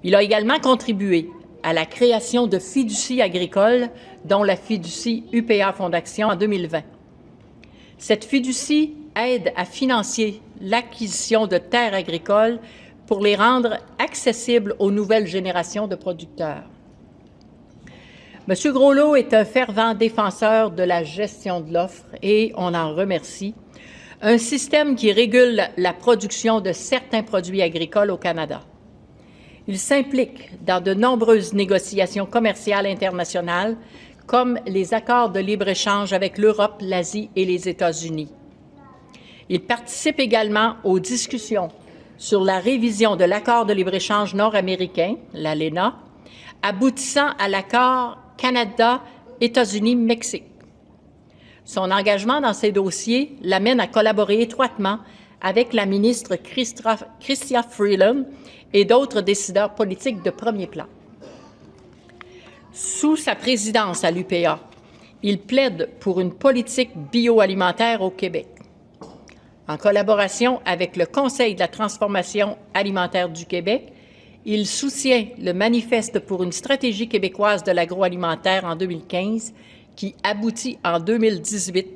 Il a également contribué à la création de fiducies agricoles, dont la fiducie UPA Fondation en 2020. Cette fiducie aide à financer l'acquisition de terres agricoles pour les rendre accessibles aux nouvelles générations de producteurs. M. Groslot est un fervent défenseur de la gestion de l'offre et on en remercie, un système qui régule la production de certains produits agricoles au Canada. Il s'implique dans de nombreuses négociations commerciales internationales, comme les accords de libre-échange avec l'Europe, l'Asie et les États-Unis. Il participe également aux discussions sur la révision de l'accord de libre-échange nord-américain, l'ALENA, aboutissant à l'accord Canada-États-Unis-Mexique. Son engagement dans ces dossiers l'amène à collaborer étroitement avec la ministre Chrystia Freeland et d'autres décideurs politiques de premier plan. Sous sa présidence à l'UPA, il plaide pour une politique bioalimentaire au Québec. En collaboration avec le Conseil de la transformation alimentaire du Québec, il soutient le manifeste pour une stratégie québécoise de l'agroalimentaire en 2015 qui aboutit en 2018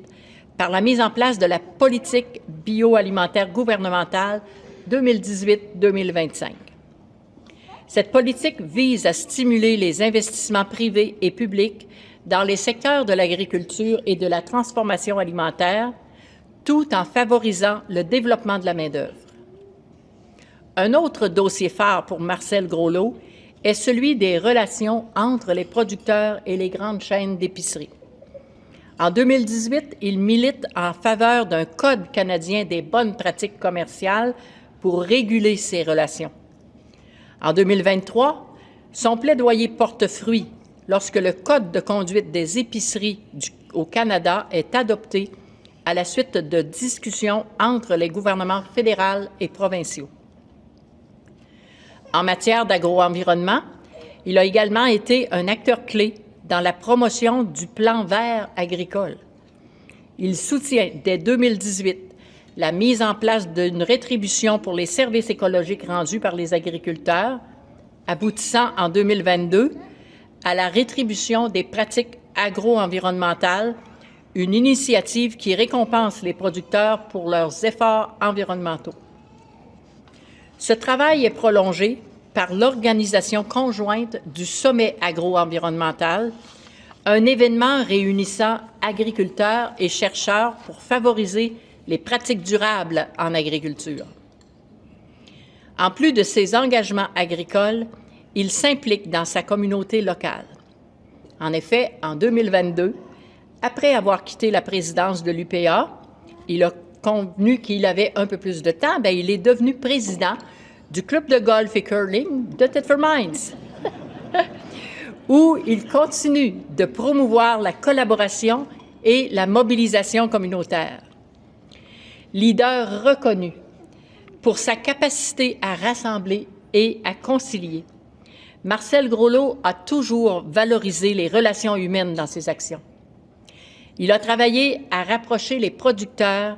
par la mise en place de la politique bioalimentaire gouvernementale 2018-2025. Cette politique vise à stimuler les investissements privés et publics dans les secteurs de l'agriculture et de la transformation alimentaire, tout en favorisant le développement de la main-d'œuvre. Un autre dossier phare pour Marcel Groslot est celui des relations entre les producteurs et les grandes chaînes d'épicerie. En 2018, il milite en faveur d'un code canadien des bonnes pratiques commerciales pour réguler ces relations. En 2023, son plaidoyer porte fruit lorsque le Code de conduite des épiceries au Canada est adopté à la suite de discussions entre les gouvernements fédéral et provinciaux. En matière d'agroenvironnement, il a également été un acteur clé dans la promotion du plan vert agricole. Il soutient dès 2018 la mise en place d'une rétribution pour les services écologiques rendus par les agriculteurs, aboutissant en 2022 à la rétribution des pratiques agro-environnementales, une initiative qui récompense les producteurs pour leurs efforts environnementaux. Ce travail est prolongé par l'organisation conjointe du Sommet agro-environnemental, un événement réunissant agriculteurs et chercheurs pour favoriser les pratiques durables en agriculture. En plus de ses engagements agricoles, il s'implique dans sa communauté locale. En effet, en 2022, après avoir quitté la présidence de l'UPA, il a convenu qu'il avait un peu plus de temps, il est devenu président du club de golf et curling de Thetford Mines, où il continue de promouvoir la collaboration et la mobilisation communautaire. Leader reconnu pour sa capacité à rassembler et à concilier, Marcel Groslot a toujours valorisé les relations humaines dans ses actions. Il a travaillé à rapprocher les producteurs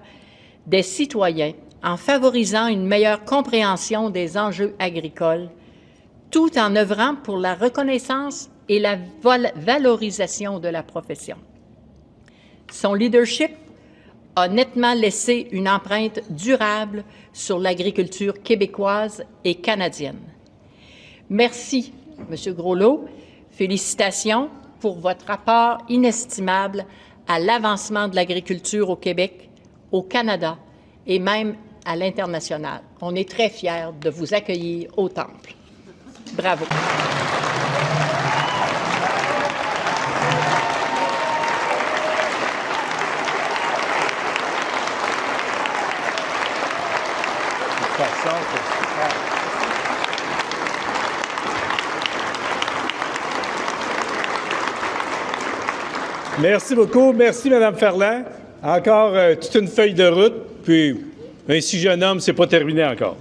des citoyens en favorisant une meilleure compréhension des enjeux agricoles, tout en œuvrant pour la reconnaissance et la valorisation de la profession. Son leadership a nettement laissé une empreinte durable sur l'agriculture québécoise et canadienne. Merci, M. Groslot. Félicitations pour votre apport inestimable à l'avancement de l'agriculture au Québec, au Canada et même à l'international. On est très fiers de vous accueillir au Temple. Bravo. Merci beaucoup. Merci, Mme Ferland. Encore toute une feuille de route, puis un si jeune homme, c'est pas terminé encore.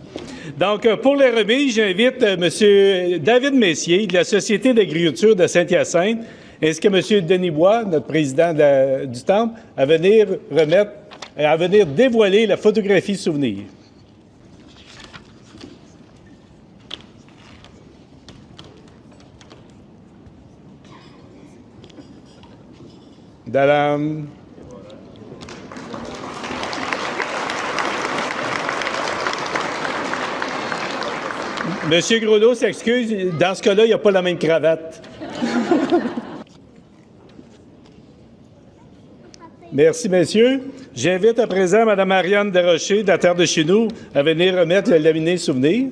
Donc, pour les remises, j'invite M. David Messier de la Société d'agriculture de Saint-Hyacinthe, ainsi que M. Denis Bois, notre président du Temple, à venir dévoiler la photographie souvenir. Dalam. Monsieur Groslot s'excuse. Dans ce cas-là, il n'y a pas la même cravate. Merci, messieurs. J'invite à présent Mme Marianne Desrochers, de la Terre de chez nous, à venir remettre le laminé souvenir.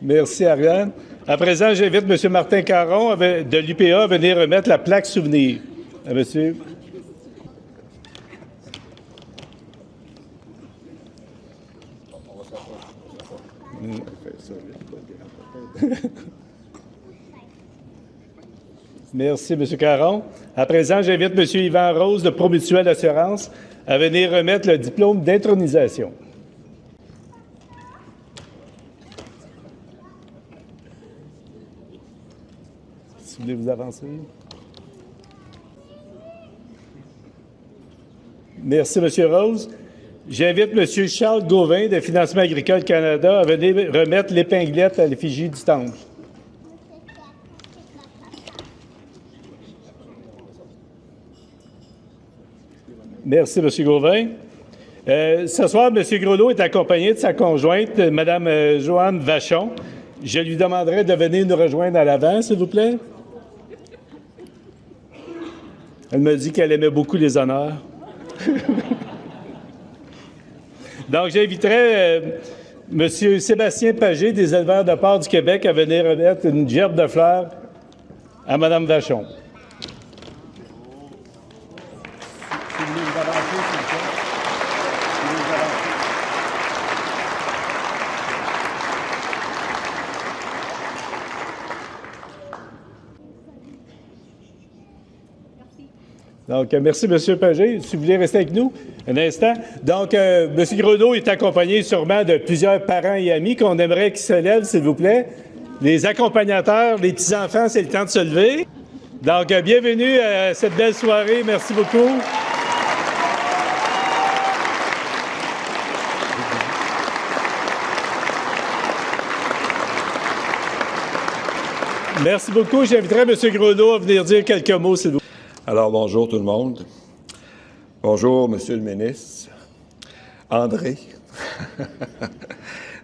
Merci, Ariane. À présent, j'invite M. Martin Caron de l'UPA à venir remettre la plaque souvenir. Monsieur. Merci, M. Caron. À présent, j'invite M. Yvan Rose de Promutuelle Assurance à venir remettre le diplôme d'intronisation. Si vous voulez vous avancer. Merci, M. Rose. J'invite M. Charles Gauvin de Financement agricole Canada à venir remettre l'épinglette à l'effigie du Temple. Merci, M. Gauvin. Ce soir, M. Groslot est accompagné de sa conjointe, Mme Joanne Vachon. Je lui demanderai de venir nous rejoindre à l'avant, s'il vous plaît. Elle me dit qu'elle aimait beaucoup les honneurs. Donc, j'inviterai M. Sébastien Pagé, des éleveurs de porc du Québec, à venir remettre une gerbe de fleurs à Mme Vachon. Donc, merci, M. Pagé. Si vous voulez rester avec nous un instant. Donc, M. Groslot est accompagné sûrement de plusieurs parents et amis qu'on aimerait qu'ils se lèvent, s'il vous plaît. Les accompagnateurs, les petits-enfants, c'est le temps de se lever. Donc, bienvenue à cette belle soirée. Merci beaucoup. Merci beaucoup. J'inviterai M. Groslot à venir dire quelques mots, s'il vous plaît. Alors, bonjour tout le monde. Bonjour, Monsieur le ministre. André.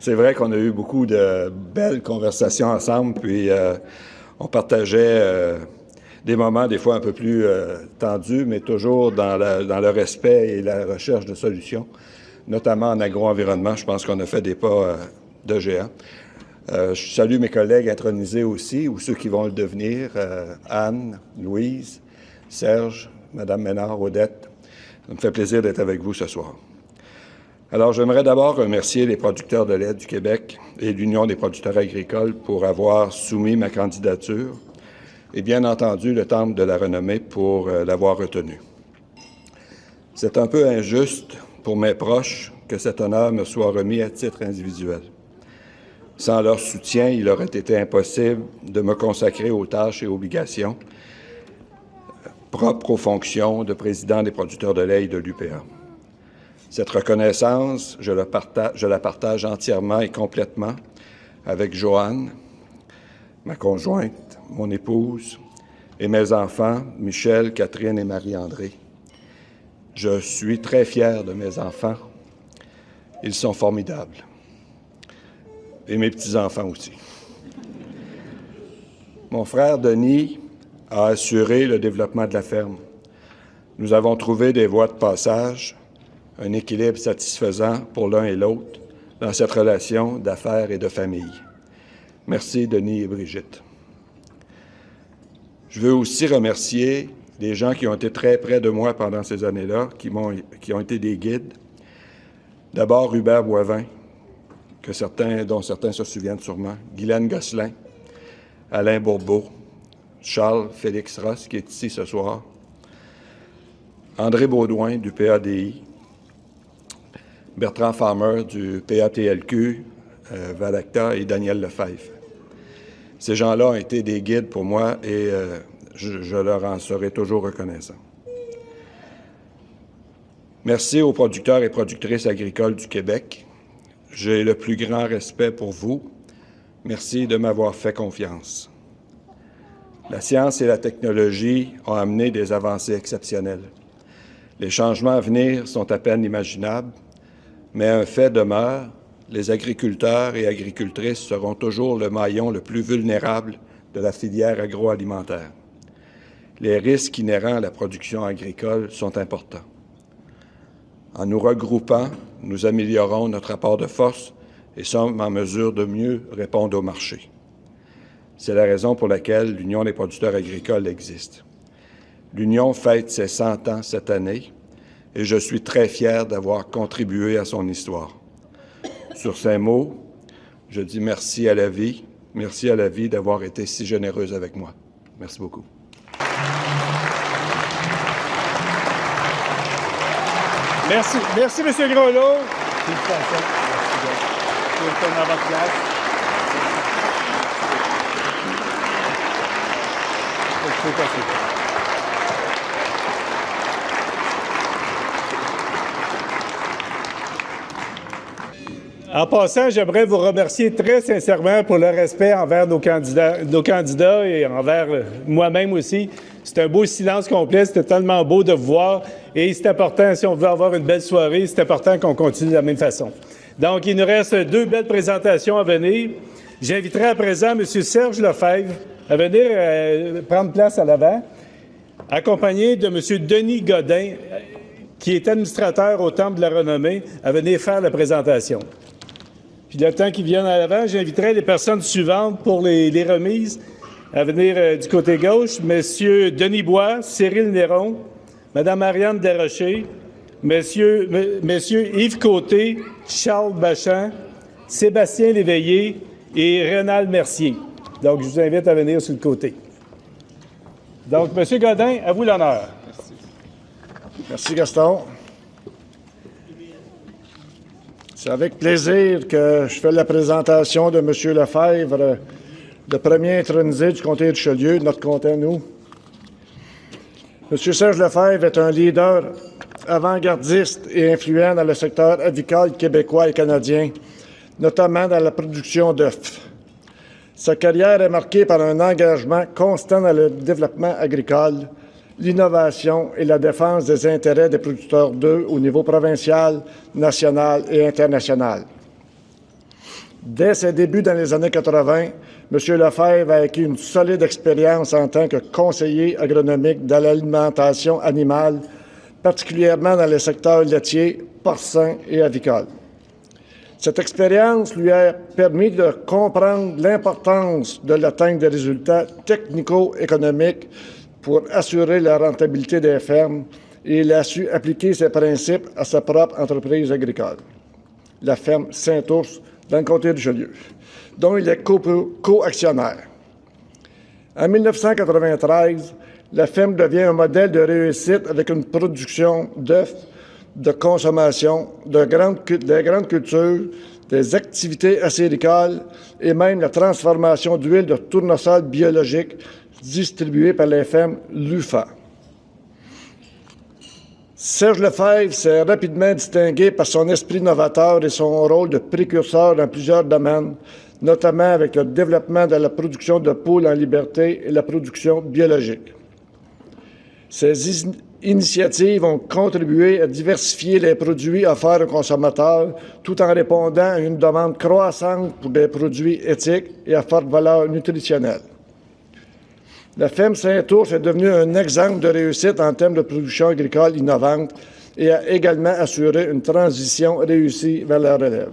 C'est vrai qu'on a eu beaucoup de belles conversations ensemble, puis on partageait des moments des fois un peu plus tendus, mais toujours dans le respect et la recherche de solutions, notamment en agro-environnement. Je pense qu'on a fait des pas de géant. Je salue mes collègues intronisés aussi, ou ceux qui vont le devenir, Anne, Louise, Serge, Mme Ménard, Odette. Ça me fait plaisir d'être avec vous ce soir. Alors, j'aimerais d'abord remercier les producteurs de lait du Québec et l'Union des producteurs agricoles pour avoir soumis ma candidature et bien entendu le Temple de la Renommée pour l'avoir retenu. C'est un peu injuste pour mes proches que cet honneur me soit remis à titre individuel. Sans leur soutien, il aurait été impossible de me consacrer aux tâches et obligations propres aux fonctions de président des producteurs de lait et de l'UPA. Cette reconnaissance, je la partage entièrement et complètement avec Joanne, ma conjointe, mon épouse, et mes enfants, Michel, Catherine et Marie-André. Je suis très fier de mes enfants. Ils sont formidables. Et mes petits-enfants aussi. Mon frère Denis a assuré le développement de la ferme. Nous avons trouvé des voies de passage, un équilibre satisfaisant pour l'un et l'autre dans cette relation d'affaires et de famille. Merci, Denis et Brigitte. Je veux aussi remercier les gens qui ont été très près de moi pendant ces années-là, qui ont été des guides. D'abord, Hubert Boivin, dont certains se souviennent sûrement, Guylaine Gosselin, Alain Bourbeau, Charles Félix Ross, qui est ici ce soir, André Baudouin du PADI, Bertrand Farmer du PATLQ, Valacta et Daniel Lefebvre. Ces gens-là ont été des guides pour moi et je leur en serai toujours reconnaissant. Merci aux producteurs et productrices agricoles du Québec. J'ai le plus grand respect pour vous. Merci de m'avoir fait confiance. La science et la technologie ont amené des avancées exceptionnelles. Les changements à venir sont à peine imaginables, mais un fait demeure, les agriculteurs et agricultrices seront toujours le maillon le plus vulnérable de la filière agroalimentaire. Les risques inhérents à la production agricole sont importants. En nous regroupant, nous améliorons notre rapport de force et sommes en mesure de mieux répondre au marché. C'est la raison pour laquelle l'Union des producteurs agricoles existe. L'Union fête ses 100 ans cette année et je suis très fier d'avoir contribué à son histoire. Sur ces mots, je dis merci à la vie d'avoir été si généreuse avec moi. Merci beaucoup. Merci, M. Groslo. Félicitations. Vous retournez à votre place. En passant, j'aimerais vous remercier très sincèrement pour le respect envers nos candidats et envers moi-même aussi. C'est un beau silence complet, c'était tellement beau de vous voir et c'est important, si on veut avoir une belle soirée, c'est important qu'on continue de la même façon. Donc, il nous reste 2 belles présentations à venir. J'inviterai à présent M. Serge Lefebvre à venir prendre place à l'avant, accompagné de M. Denis Godin, qui est administrateur au Temple de la Renommée, à venir faire la présentation. Puis le temps qu'ils viennent à l'avant, j'inviterai les personnes suivantes pour les remises à venir du côté gauche. Monsieur Denis Bois, Cyril Néron, Madame Marianne Desrochers, Messieurs Yves Côté, Charles Bachan, Sébastien Léveillé et Rénal Mercier. Donc, je vous invite à venir sur le côté. Donc, Monsieur Godin, à vous l'honneur. Merci. Merci, Gaston. C'est avec plaisir que je fais la présentation de M. Lefebvre, le premier intronisé du comté de Richelieu, notre comté à nous. M. Serge Lefebvre est un leader avant-gardiste et influent dans le secteur avicole québécois et canadien, notamment dans la production d'œufs. Sa carrière est marquée par un engagement constant dans le développement agricole, l'innovation et la défense des intérêts des producteurs d'œufs au niveau provincial, national et international. Dès ses débuts dans les années 80, M. Lefebvre a acquis une solide expérience en tant que conseiller agronomique dans l'alimentation animale, particulièrement dans les secteurs laitiers, porcins et avicoles. Cette expérience lui a permis de comprendre l'importance de l'atteinte des résultats technico-économiques pour assurer la rentabilité des fermes et il a su appliquer ces principes à sa propre entreprise agricole, la ferme Saint-Ours, dans le comté de Richelieu, dont il est co-actionnaire. En 1993, la ferme devient un modèle de réussite avec une production d'œufs, de consommation, des grandes cultures, des activités acéricoles et même la transformation d'huile de tournesol biologique distribuée par les fermes LUFA. Serge Lefebvre s'est rapidement distingué par son esprit novateur et son rôle de précurseur dans plusieurs domaines, notamment avec le développement de la production de poules en liberté et la production biologique. Ces initiatives ont contribué à diversifier les produits offerts aux consommateurs tout en répondant à une demande croissante pour des produits éthiques et à forte valeur nutritionnelle. La ferme Saint-Ours est devenue un exemple de réussite en termes de production agricole innovante et a également assuré une transition réussie vers la relève.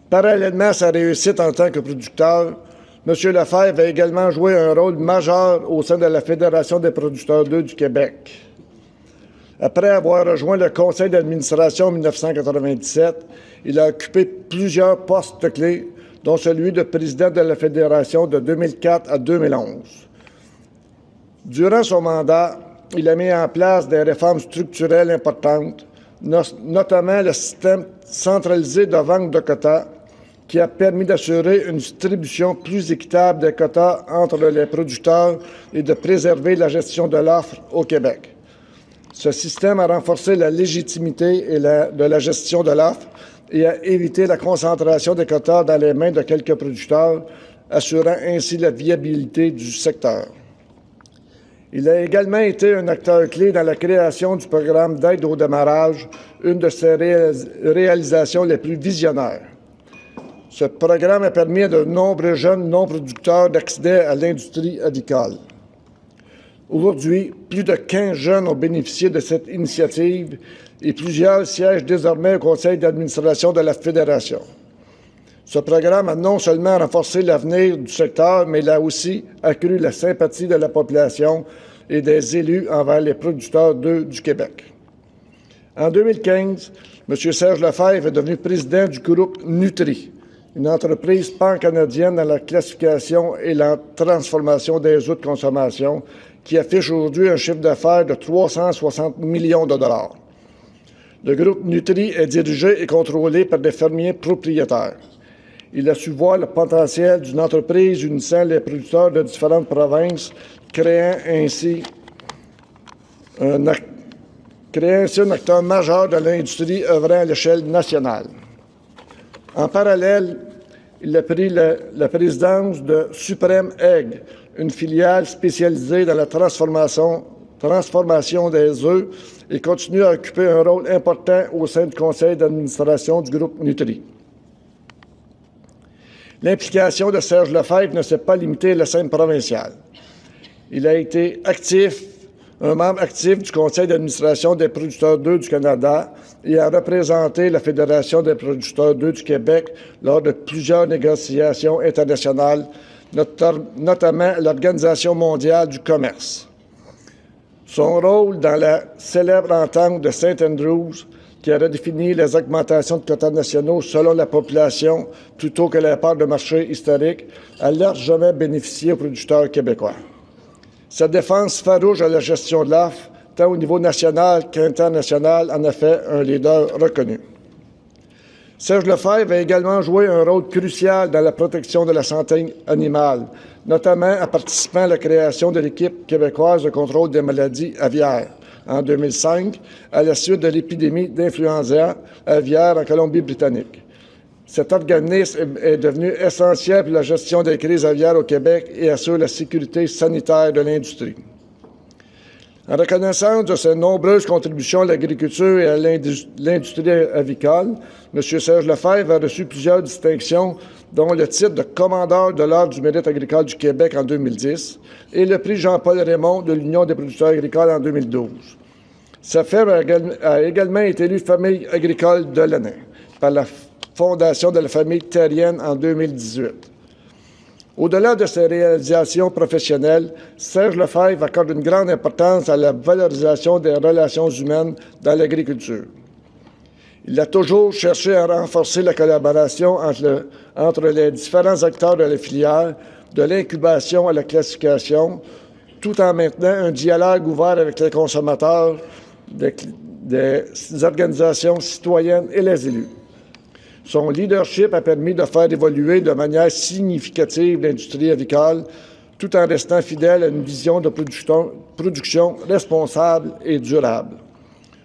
Parallèlement à sa réussite en tant que producteur, M. Lefebvre a également joué un rôle majeur au sein de la Fédération des producteurs d'œufs du Québec. Après avoir rejoint le conseil d'administration en 1997, il a occupé plusieurs postes clés, dont celui de président de la Fédération de 2004 à 2011. Durant son mandat, il a mis en place des réformes structurelles importantes, notamment le système centralisé de vente de quotas, qui a permis d'assurer une distribution plus équitable des quotas entre les producteurs et de préserver la gestion de l'offre au Québec. Ce système a renforcé la légitimité de la gestion de l'offre et a évité la concentration des quotas dans les mains de quelques producteurs, assurant ainsi la viabilité du secteur. Il a également été un acteur clé dans la création du programme d'aide au démarrage, une de ses réalisations les plus visionnaires. Ce programme a permis à de nombreux jeunes non-producteurs d'accéder à l'industrie avicole. Aujourd'hui, plus de 15 jeunes ont bénéficié de cette initiative et plusieurs siègent désormais au conseil d'administration de la Fédération. Ce programme a non seulement renforcé l'avenir du secteur, mais il a aussi accru la sympathie de la population et des élus envers les producteurs d'œufs du Québec. En 2015, M. Serge Lefebvre est devenu président du groupe Nutri, une entreprise pan-canadienne dans la classification et la transformation des œufs de consommation qui affiche aujourd'hui un chiffre d'affaires de 360 millions de dollars. Le groupe Nutri est dirigé et contrôlé par des fermiers propriétaires. Il a su voir le potentiel d'une entreprise unissant les producteurs de différentes provinces, créant ainsi un acteur majeur de l'industrie œuvrant à l'échelle nationale. En parallèle, il a pris la présidence de Supreme Egg, une filiale spécialisée dans la transformation des œufs et continue à occuper un rôle important au sein du conseil d'administration du groupe Nutri. L'implication de Serge Lefebvre ne s'est pas limitée à la scène provinciale. Il a été un membre actif du conseil d'administration des producteurs d'œufs du Canada et a représenté la Fédération des producteurs d'œufs du Québec lors de plusieurs négociations internationales, notamment l'Organisation mondiale du commerce. Son rôle dans la célèbre entente de St. Andrews, qui a redéfini les augmentations de quotas nationaux selon la population plutôt que les parts de marché historiques, a largement bénéficié aux producteurs québécois. Sa défense farouche à la gestion de l'offre, tant au niveau national qu'international, en a fait un leader reconnu. Serge Lefebvre a également joué un rôle crucial dans la protection de la santé animale, notamment en participant à la création de l'équipe québécoise de contrôle des maladies aviaires en 2005, à la suite de l'épidémie d'influenza aviaire en Colombie-Britannique. Cet organisme est devenu essentiel pour la gestion des crises aviaires au Québec et assure la sécurité sanitaire de l'industrie. En reconnaissance de ses nombreuses contributions à l'agriculture et à l'industrie avicole, M. Serge Lefebvre a reçu plusieurs distinctions, dont le titre de commandeur de l'Ordre du mérite agricole du Québec en 2010 et le prix Jean-Paul Raymond de l'Union des producteurs agricoles en 2012. Sa ferme a également été élue famille agricole de l'année par la Fondation de la famille terrienne en 2018. Au-delà de ses réalisations professionnelles, Serge Lefebvre accorde une grande importance à la valorisation des relations humaines dans l'agriculture. Il a toujours cherché à renforcer la collaboration entre les différents acteurs de la filière, de l'incubation à la classification, tout en maintenant un dialogue ouvert avec les consommateurs, des organisations citoyennes et les élus. Son leadership a permis de faire évoluer de manière significative l'industrie avicole, tout en restant fidèle à une vision de production responsable et durable.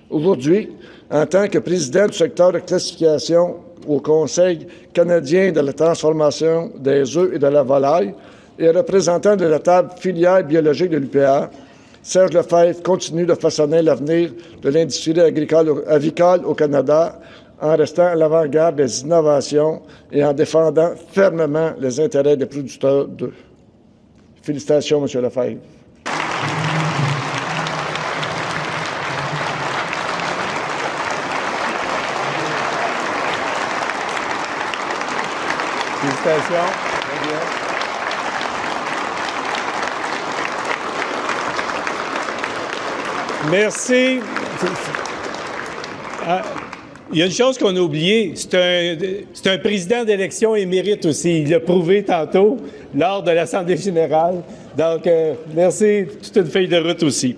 Aujourd'hui, en tant que président du secteur de classification au Conseil canadien de la transformation des œufs et de la volaille et représentant de la table filière biologique de l'UPA, Serge Lefebvre continue de façonner l'avenir de l'industrie avicole au Canada en restant à l'avant-garde des innovations et en défendant fermement les intérêts des producteurs d'œufs. Félicitations, M. Lefebvre. Félicitations. Très bien. Merci. Il y a une chose qu'on a oubliée, c'est un président d'élection émérite aussi. Il l'a prouvé tantôt lors de l'Assemblée générale. Donc, merci, toute une feuille de route aussi.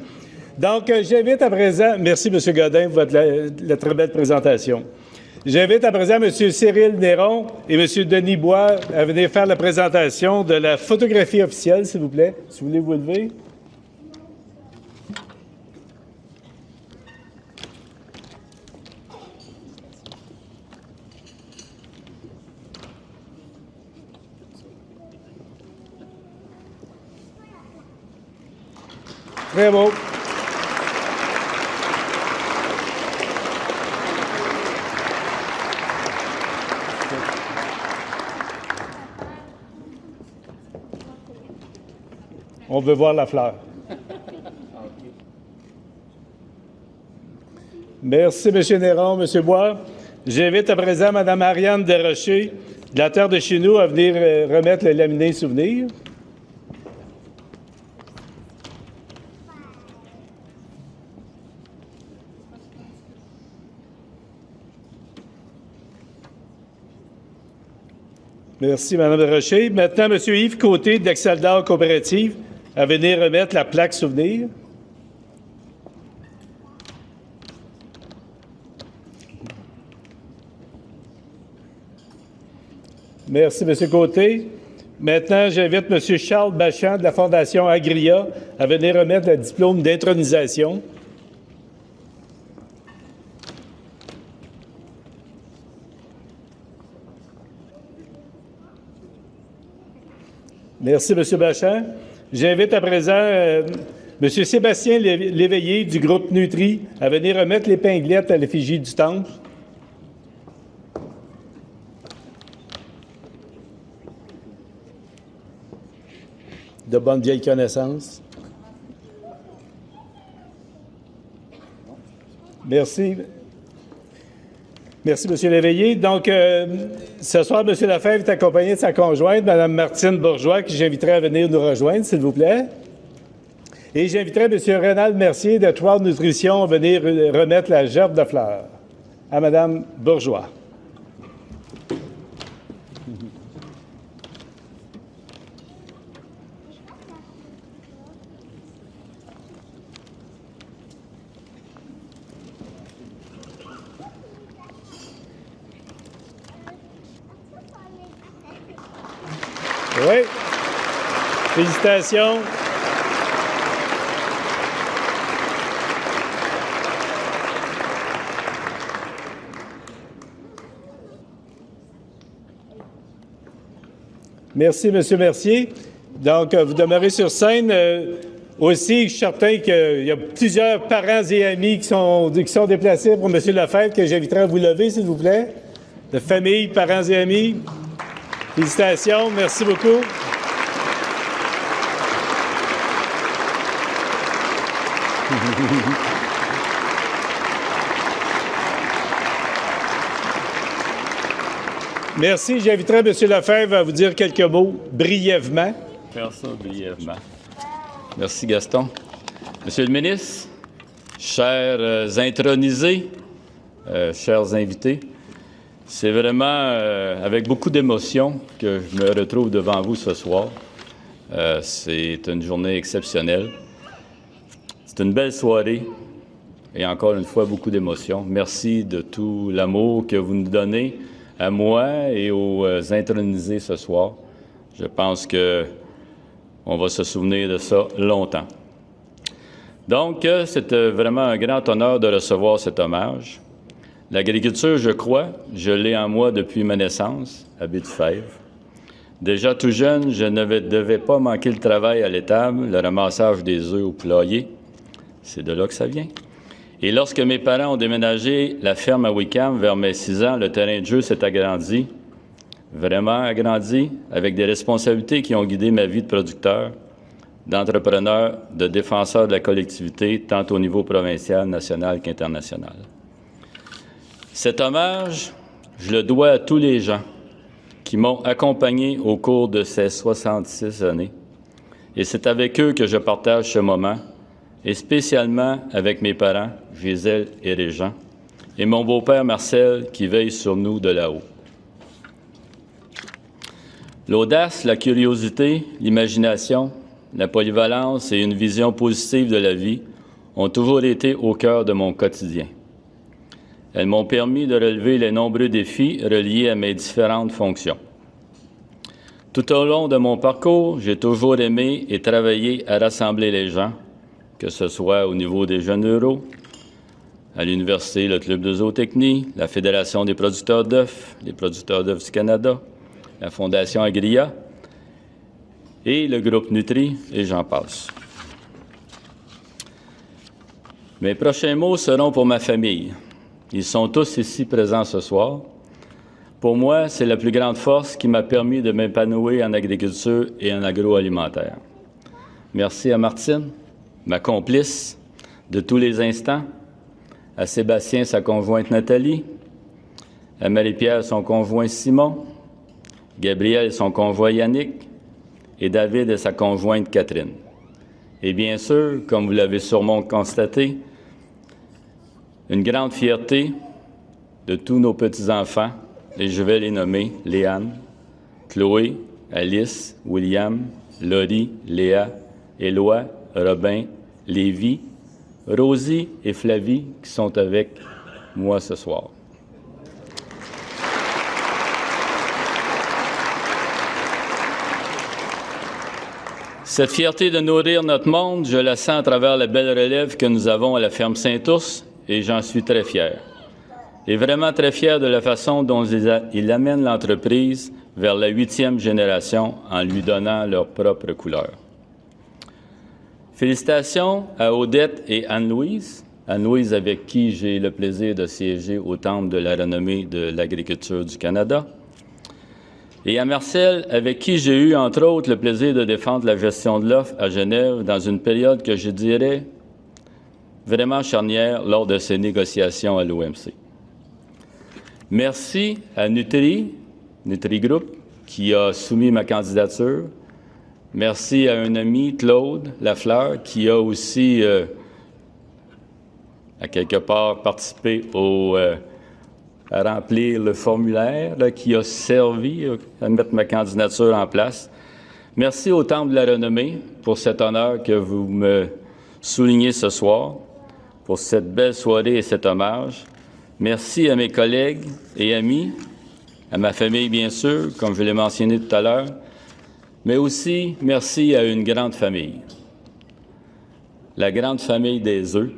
Donc, j'invite à présent, merci M. Godin pour la très belle présentation. J'invite à présent M. Cyril Néron et M. Denis Bois à venir faire la présentation de la photographie officielle, s'il vous plaît. Si vous voulez vous lever. Très beau. On veut voir la fleur. Merci, M. Néron, M. Bois. J'invite à présent Mme Ariane Desrochers, de la terre de chez nous, à venir remettre le laminé souvenir. Merci, Mme Desrochers. Maintenant, M. Yves Côté, de l'Axaldor Coopérative, à venir remettre la plaque souvenir. Merci, M. Côté. Maintenant, j'invite M. Charles Bachan, de la Fondation Agria, à venir remettre le diplôme d'intronisation. Merci, M. Bachan. J'invite à présent M. Sébastien Léveillé du groupe Nutri à venir remettre l'épinglette à l'effigie du temple. De bonnes vieilles connaissances. Merci. Merci, M. Léveillé. Donc, ce soir, M. Lefebvre est accompagné de sa conjointe, Mme Martine Bourgeois, que j'inviterai à venir nous rejoindre, s'il vous plaît. Et j'inviterai M. Rénal Mercier de Trois Nutrition à venir remettre la gerbe de fleurs à Mme Bourgeois. Oui. Félicitations. Merci, M. Mercier. Donc, vous demeurez sur scène. Aussi, je suis certain qu'il y a plusieurs parents et amis qui sont déplacés pour M. Lefebvre, que j'inviterai à vous lever, s'il vous plaît. De famille, parents et amis. Félicitations. Merci beaucoup. Merci. J'inviterai M. Lefebvre à vous dire quelques mots brièvement. Faire ça brièvement. Merci, Gaston. Monsieur le ministre, chers intronisés, chers invités, c'est vraiment avec beaucoup d'émotion que je me retrouve devant vous ce soir. C'est une journée exceptionnelle. C'est une belle soirée et encore une fois, beaucoup d'émotion. Merci de tout l'amour que vous nous donnez à moi et aux intronisés ce soir. Je pense que On va se souvenir de ça longtemps. Donc, c'est vraiment un grand honneur de recevoir cet hommage. L'agriculture, je crois, je l'ai en moi depuis ma naissance, à Baie-du-Fèvre. Déjà tout jeune, je ne devais pas manquer le travail à l'étable, le ramassage des œufs au poulailler. C'est de là que ça vient. Et lorsque mes parents ont déménagé la ferme à Wickham vers mes 6 ans, le terrain de jeu s'est agrandi, vraiment agrandi, avec des responsabilités qui ont guidé ma vie de producteur, d'entrepreneur, de défenseur de la collectivité, tant au niveau provincial, national qu'international. Cet hommage, je le dois à tous les gens qui m'ont accompagné au cours de ces 66 années. Et c'est avec eux que je partage ce moment, et spécialement avec mes parents, Gisèle et Régent, et mon beau-père Marcel, qui veille sur nous de là-haut. L'audace, la curiosité, l'imagination, la polyvalence et une vision positive de la vie ont toujours été au cœur de mon quotidien. Elles m'ont permis de relever les nombreux défis reliés à mes différentes fonctions. Tout au long de mon parcours, j'ai toujours aimé et travaillé à rassembler les gens, que ce soit au niveau des jeunes ruraux, à l'université, le Club de zootechnie, la Fédération des producteurs d'œufs, les producteurs d'œufs du Canada, la Fondation Agria et le groupe Nutri, et j'en passe. Mes prochains mots seront pour ma famille. Ils sont tous ici présents ce soir. Pour moi, c'est la plus grande force qui m'a permis de m'épanouir en agriculture et en agroalimentaire. Merci à Martine, ma complice de tous les instants, à Sébastien, sa conjointe Nathalie, à Marie-Pierre, son conjoint Simon, Gabriel, son conjoint Yannick, et David et sa conjointe Catherine. Et bien sûr, comme vous l'avez sûrement constaté, une grande fierté de tous nos petits-enfants, et je vais les nommer Léane, Chloé, Alice, William, Laurie, Léa, Éloi, Robin, Lévi, Rosie et Flavie qui sont avec moi ce soir. Cette fierté de nourrir notre monde, je la sens à travers la belle relève que nous avons à la ferme Saint-Ours et j'en suis très fier. Et vraiment très fier de la façon dont ils amènent l'entreprise vers la 8e génération en lui donnant leur propre couleur. Félicitations à Odette et Anne-Louise. Anne-Louise avec qui j'ai le plaisir de siéger au Temple de la renommée de l'agriculture du Canada. Et à Marcel, avec qui j'ai eu, entre autres, le plaisir de défendre la gestion de l'offre à Genève dans une période que je dirais vraiment charnière lors de ces négociations à l'OMC. Merci à Nutri Group, qui a soumis ma candidature. Merci à un ami, Claude Lafleur, qui a aussi, à quelque part, participé à remplir le formulaire, là, qui a servi à mettre ma candidature en place. Merci au Temple de la Renommée pour cet honneur que vous me soulignez ce soir, pour cette belle soirée et cet hommage. Merci à mes collègues et amis, à ma famille, bien sûr, comme je l'ai mentionné tout à l'heure, mais aussi merci à une grande famille, la grande famille des œufs,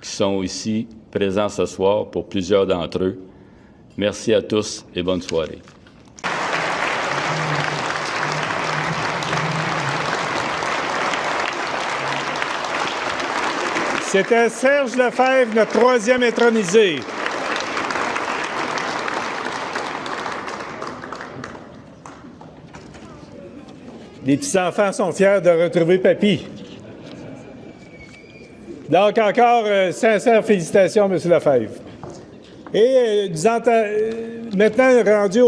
qui sont ici présents ce soir pour plusieurs d'entre eux. Merci à tous et bonne soirée. C'était Serge Lefebvre, notre 3e intronisé. Les petits-enfants sont fiers de retrouver papy. Donc, encore sincères félicitations, M. Lefebvre. Et maintenant, rendu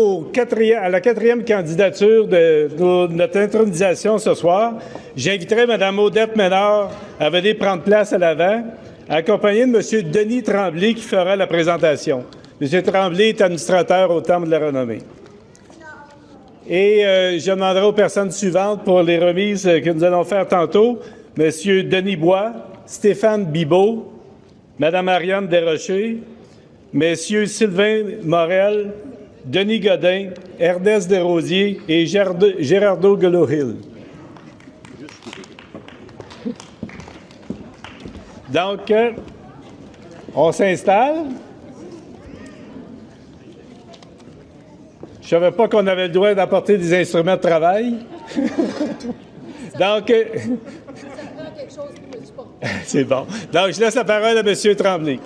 à la 4e candidature de notre intronisation ce soir, j'inviterai Mme Odette Ménard à venir prendre place à l'avant, accompagnée de M. Denis Tremblay qui fera la présentation. M. Tremblay est administrateur au Temple de la Renommée. Et je demanderai aux personnes suivantes pour les remises que nous allons faire tantôt, M. Denis Bois, Stéphane Bibeau, Mme Ariane Desrochers, Messieurs Sylvain Morel, Denis Godin, Ernest Desrosiers et Gérardo Golohil. Donc, on s'installe. Je ne savais pas qu'on avait le droit d'apporter des instruments de travail. Donc, c'est bon. Donc, je laisse la parole à M. Tremblay.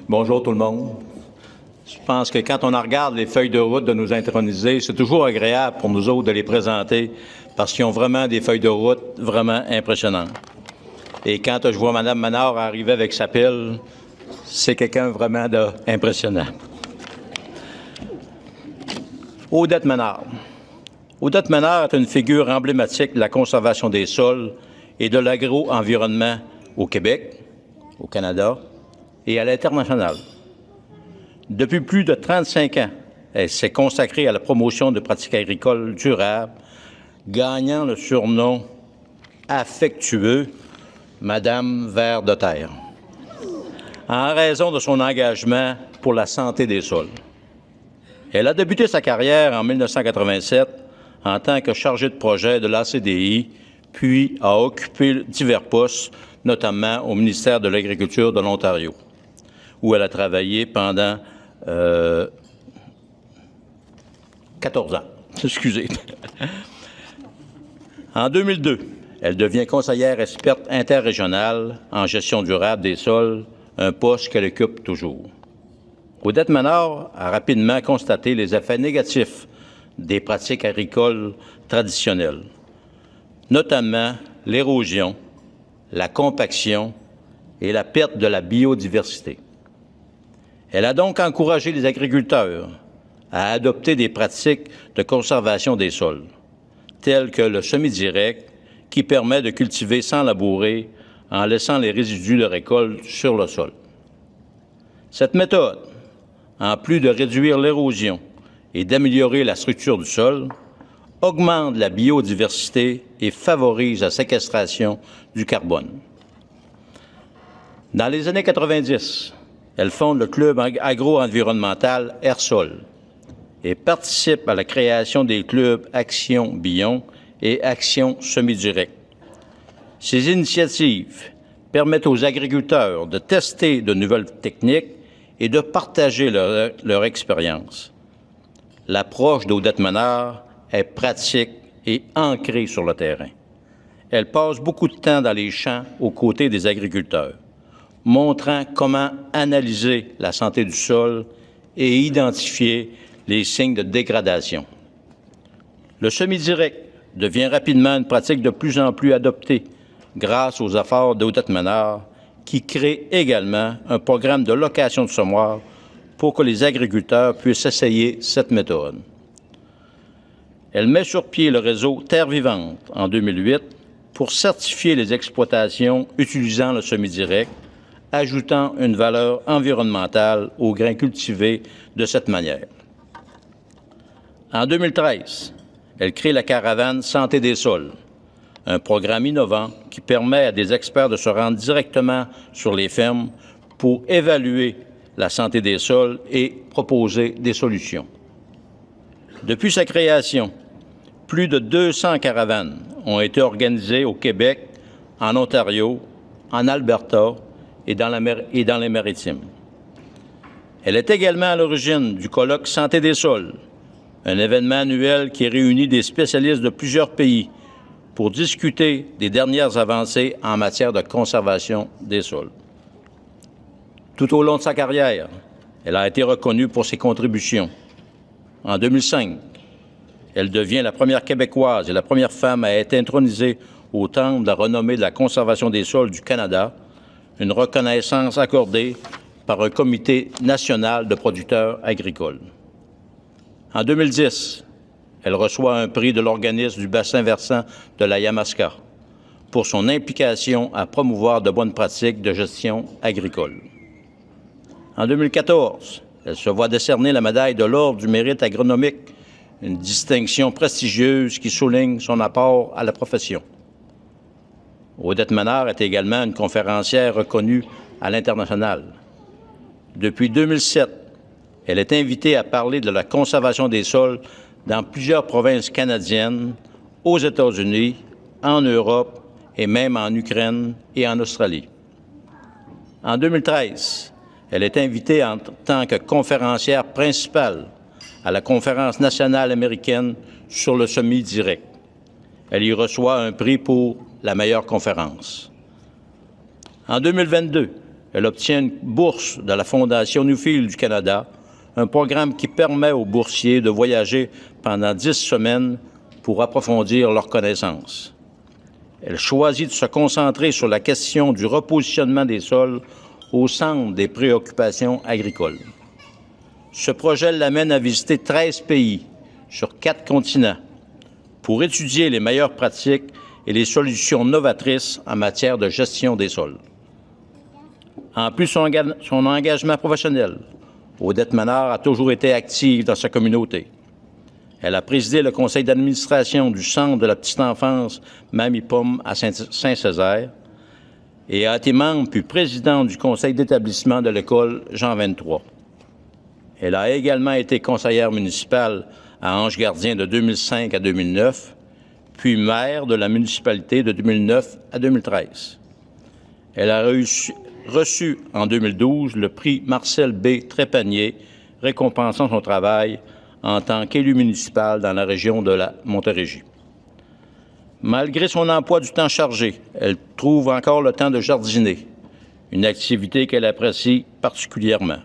Bonjour tout le monde. Je pense que quand on regarde les feuilles de route de nos intronisés, c'est toujours agréable pour nous autres de les présenter parce qu'ils ont vraiment des feuilles de route vraiment impressionnantes. Et quand je vois Mme Ménard arriver avec sa pile, c'est quelqu'un vraiment d'impressionnant. Odette Ménard. Odette Ménard est une figure emblématique de la conservation des sols et de l'agro-environnement au Québec, au Canada et à l'international. Depuis plus de 35 ans, elle s'est consacrée à la promotion de pratiques agricoles durables, gagnant le surnom affectueux Madame Ver de Terre, en raison de son engagement pour la santé des sols. Elle a débuté sa carrière en 1987 en tant que chargée de projet de l'ACDI, puis a occupé divers postes, notamment au ministère de l'Agriculture de l'Ontario, où elle a travaillé pendant 14 ans. Excusez. En 2002, elle devient conseillère experte interrégionale en gestion durable des sols, un poste qu'elle occupe toujours. Odette Ménard a rapidement constaté les effets négatifs des pratiques agricoles traditionnelles, notamment l'érosion, la compaction et la perte de la biodiversité. Elle a donc encouragé les agriculteurs à adopter des pratiques de conservation des sols, telles que le semi-direct, qui permet de cultiver sans labourer en laissant les résidus de récolte sur le sol. Cette méthode, en plus de réduire l'érosion et d'améliorer la structure du sol, augmente la biodiversité et favorise la séquestration du carbone. Dans les années 90, elle fonde le club agro-environnemental Air-Sol et participe à la création des clubs Action Bion et Action Semi-Direct. Ces initiatives permettent aux agriculteurs de tester de nouvelles techniques et de partager leur expérience. L'approche d'Odette Ménard est pratique et ancrée sur le terrain. Elle passe beaucoup de temps dans les champs aux côtés des agriculteurs, montrant comment analyser la santé du sol et identifier les signes de dégradation. Le semi-direct devient rapidement une pratique de plus en plus adoptée grâce aux efforts d'Odette Ménard, qui crée également un programme de location de semoirs pour que les agriculteurs puissent essayer cette méthode. Elle met sur pied le réseau Terre vivante en 2008 pour certifier les exploitations utilisant le semi-direct, ajoutant une valeur environnementale aux grains cultivés de cette manière. En 2013, elle crée la caravane Santé des sols, un programme innovant qui permet à des experts de se rendre directement sur les fermes pour évaluer la santé des sols et proposer des solutions. Depuis sa création, plus de 200 caravanes ont été organisées au Québec, en Ontario, en Alberta et dans les Maritimes. Elle est également à l'origine du colloque Santé des sols, un événement annuel qui réunit des spécialistes de plusieurs pays pour discuter des dernières avancées en matière de conservation des sols. Tout au long de sa carrière, elle a été reconnue pour ses contributions. En 2005, elle devient la première Québécoise et la première femme à être intronisée au Temple de la renommée de la conservation des sols du Canada, une reconnaissance accordée par un comité national de producteurs agricoles. En 2010, elle reçoit un prix de l'organisme du bassin versant de la Yamaska pour son implication à promouvoir de bonnes pratiques de gestion agricole. En 2014, elle se voit décerner la médaille de l'Ordre du mérite agronomique, une distinction prestigieuse qui souligne son apport à la profession. Odette Ménard est également une conférencière reconnue à l'international. Depuis 2007, elle est invitée à parler de la conservation des sols dans plusieurs provinces canadiennes, aux États-Unis, en Europe et même en Ukraine et en Australie. En 2013, elle est invitée en tant que conférencière principale à la Conférence nationale américaine sur le semi-direct. Elle y reçoit un prix pour la meilleure conférence. En 2022, elle obtient une bourse de la Fondation Newfield du Canada, un programme qui permet aux boursiers de voyager pendant 10 semaines pour approfondir leurs connaissances. Elle choisit de se concentrer sur la question du repositionnement des sols au centre des préoccupations agricoles. Ce projet l'amène à visiter 13 pays sur 4 continents pour étudier les meilleures pratiques et les solutions novatrices en matière de gestion des sols. En plus de son engagement professionnel, Odette Ménard a toujours été active dans sa communauté. Elle a présidé le conseil d'administration du Centre de la petite enfance Mamie Pomme à Saint-Césaire et a été membre puis présidente du conseil d'établissement de l'école Jean 23. Elle a également été conseillère municipale à Ange-Gardien de 2005 à 2009, puis maire de la municipalité de 2009 à 2013. Elle a reçu en 2012 le prix Marcel B. Trépanier, récompensant son travail en tant qu'élu municipal dans la région de la Montérégie. Malgré son emploi du temps chargé, elle trouve encore le temps de jardiner, une activité qu'elle apprécie particulièrement.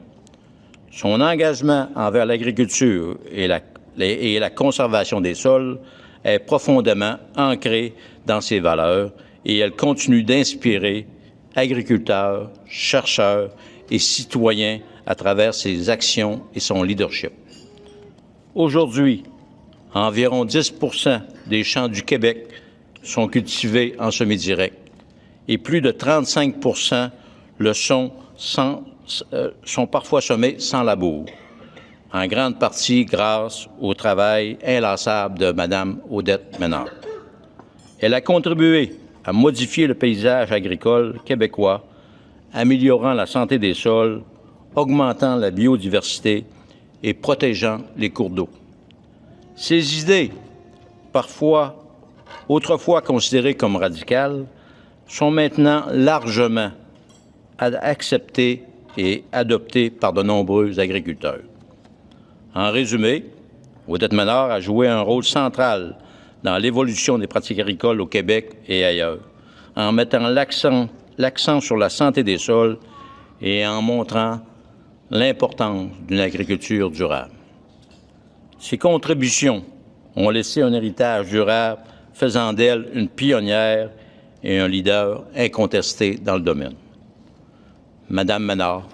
Son engagement envers l'agriculture et la conservation des sols est profondément ancré dans ses valeurs et elle continue d'inspirer agriculteurs, chercheurs et citoyens à travers ses actions et son leadership. Aujourd'hui, environ 10 % des champs du Québec sont cultivés en semi-direct et plus de 35 % le sont parfois semés sans labour, en grande partie grâce au travail inlassable de Mme Odette Ménard. Elle a contribué à modifier le paysage agricole québécois, améliorant la santé des sols, augmentant la biodiversité et protégeant les cours d'eau. Ces idées, autrefois considérées comme radicales, sont maintenant largement acceptées et adoptées par de nombreux agriculteurs. En résumé, Odette Ménard a joué un rôle central dans l'évolution des pratiques agricoles au Québec et ailleurs, en mettant l'accent sur la santé des sols et en montrant l'importance d'une agriculture durable. Ses contributions ont laissé un héritage durable, faisant d'elle une pionnière et un leader incontesté dans le domaine. Madame Ménard,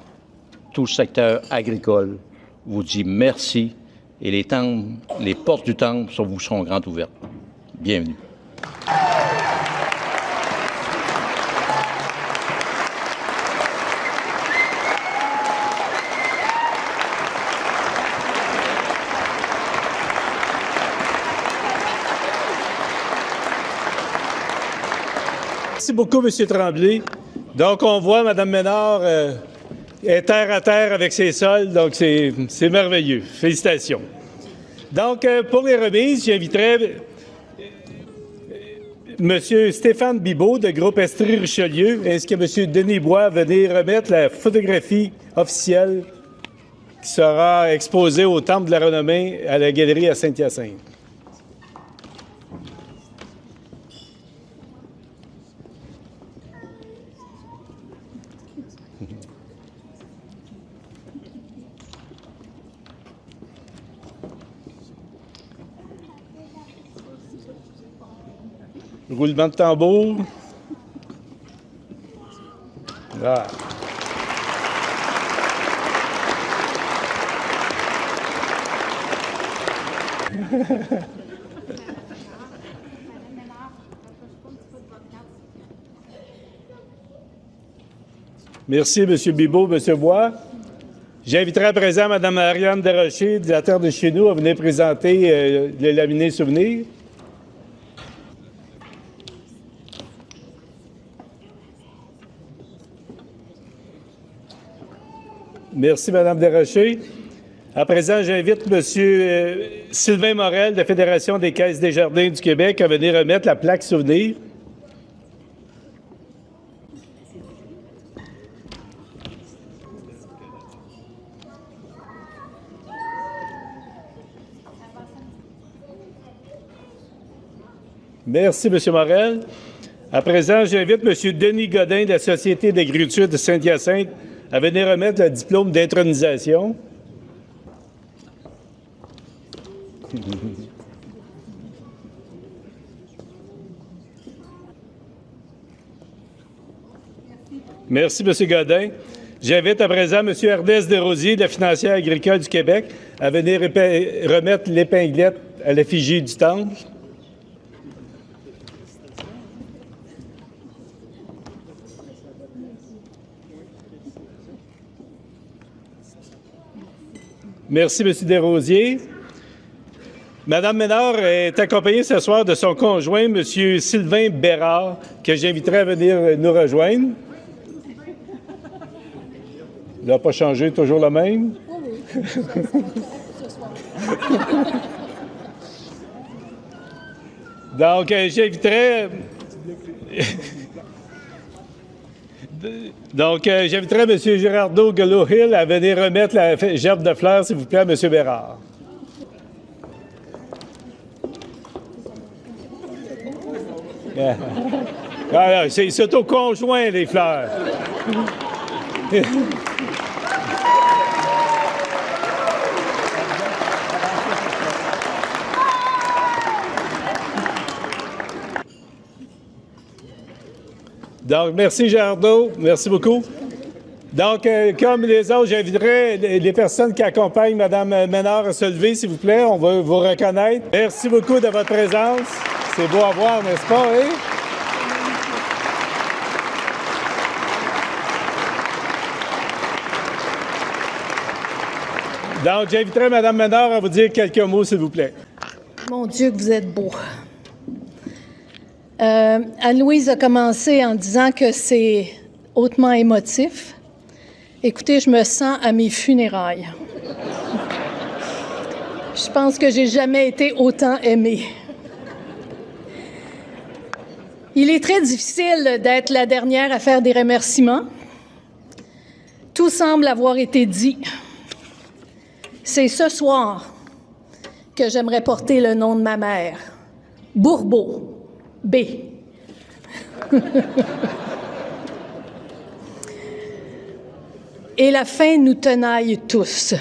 tout le secteur agricole vous dit merci et les portes du temple vous sont grandes ouvertes. Bienvenue. Merci beaucoup, M. Tremblay. Donc, on voit Mme Ménard est terre à terre avec ses sols, donc c'est merveilleux. Félicitations. Donc, pour les remises, j'inviterai M. Stéphane Bibeau de groupe Estrie-Richelieu ainsi que M. Denis Bois à venir remettre la photographie officielle qui sera exposée au Temple de la Renommée à la Galerie à Saint-Hyacinthe. Roulement de tambour. Ah. Merci, M. Bibeau, M. Bois. J'inviterai à présent Mme Ariane Desrochers, de la Terre de chez nous, à venir présenter le laminé souvenir. Merci, Mme Desrochers. À présent, j'invite M. Sylvain Morel de la Fédération des Caisses des Jardins du Québec à venir remettre la plaque souvenir. Merci, M. Morel. À présent, j'invite M. Denis Godin de la Société d'agriculture de Saint-Hyacinthe à venir remettre le diplôme d'intronisation. Merci, M. Godin. J'invite à présent M. Ernest Desrosiers de la Financière agricole du Québec à venir remettre l'épinglette à l'effigie du temple. Merci, M. Desrosiers. Mme Ménard est accompagnée ce soir de son conjoint, M. Sylvain Bérard, que j'inviterai à venir nous rejoindre. Il n'a pas changé, toujours le même? Donc, j'inviterai... j'inviterai M. Girardeau Golo-Hill à venir remettre la gerbe de fleurs, s'il vous plaît, à M. Bérard. Ah, c'est au conjoint, les fleurs. Donc, merci, Girardeau. Merci beaucoup. Donc, comme les autres, j'inviterai les personnes qui accompagnent Mme Ménard à se lever, s'il vous plaît. On va vous reconnaître. Merci beaucoup de votre présence. C'est beau à voir, n'est-ce pas, hein? Donc, j'inviterai Mme Ménard à vous dire quelques mots, s'il vous plaît. Mon Dieu, que vous êtes beau. Anne-Louise a commencé en disant que c'est hautement émotif. Écoutez, je me sens à mes funérailles. Je pense que j'ai jamais été autant aimée. Il est très difficile d'être la dernière à faire des remerciements. Tout semble avoir été dit. C'est ce soir que j'aimerais porter le nom de ma mère, Bourbeau, B. Et la fin nous tenaille tous.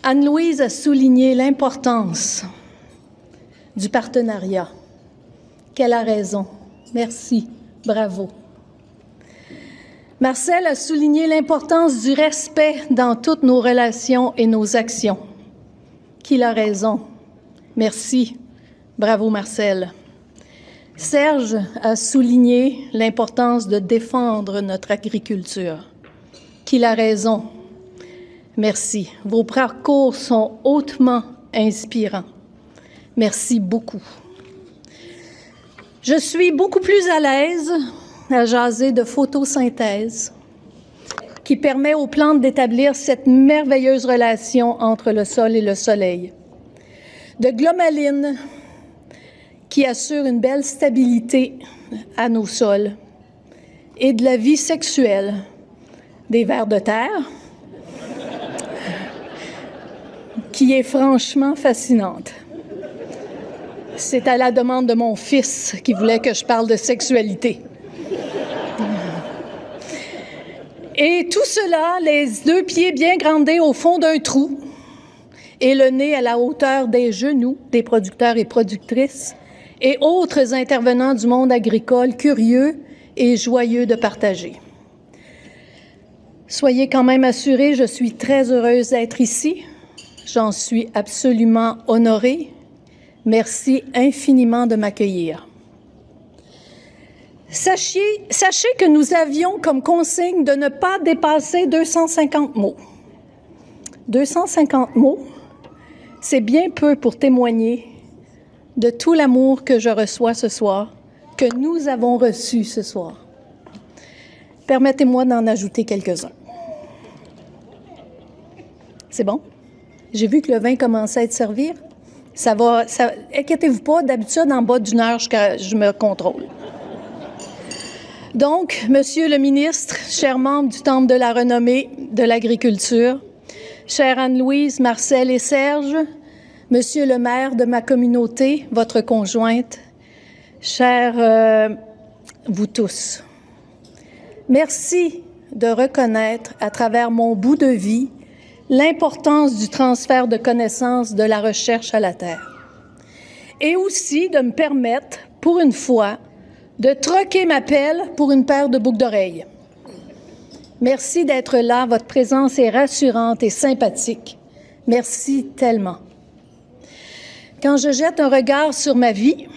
Anne-Louise a souligné l'importance du partenariat. Qu'elle a raison. Merci. Bravo. Marcel a souligné l'importance du respect dans toutes nos relations et nos actions. Qu'il a raison. Merci. Bravo, Marcel. Serge a souligné l'importance de défendre notre agriculture. Qu'il a raison. Merci. Vos parcours sont hautement inspirants. Merci beaucoup. Je suis beaucoup plus à l'aise à jaser de photosynthèse qui permet aux plantes d'établir cette merveilleuse relation entre le sol et le soleil. De glomaline qui assure une belle stabilité à nos sols et de la vie sexuelle des vers de terre qui est franchement fascinante. C'est à la demande de mon fils qui voulait que je parle de sexualité. Et tout cela, les 2 pieds bien grandés au fond d'un trou et le nez à la hauteur des genoux des producteurs et productrices et autres intervenants du monde agricole curieux et joyeux de partager. Soyez quand même assurés, je suis très heureuse d'être ici. J'en suis absolument honorée. Merci infiniment de m'accueillir. Sachez que nous avions comme consigne de ne pas dépasser 250 mots. 250 mots, c'est bien peu pour témoigner de tout l'amour que je reçois ce soir, que nous avons reçu ce soir. Permettez-moi d'en ajouter quelques-uns. C'est bon? J'ai vu que le vin commençait à être servi. Inquiétez-vous pas, d'habitude, en bas d'une heure, je me contrôle. Donc, Monsieur le ministre, chers membres du Temple de la renommée de l'agriculture, chère Anne-Louise, Marcel et Serge, Monsieur le maire de ma communauté, votre conjointe, chers vous tous, merci de reconnaître à travers mon bout de vie l'importance du transfert de connaissances de la recherche à la Terre et aussi de me permettre, pour une fois, de troquer ma pelle pour une paire de boucles d'oreilles. Merci d'être là, votre présence est rassurante et sympathique. Merci tellement. Quand je jette un regard sur ma vie,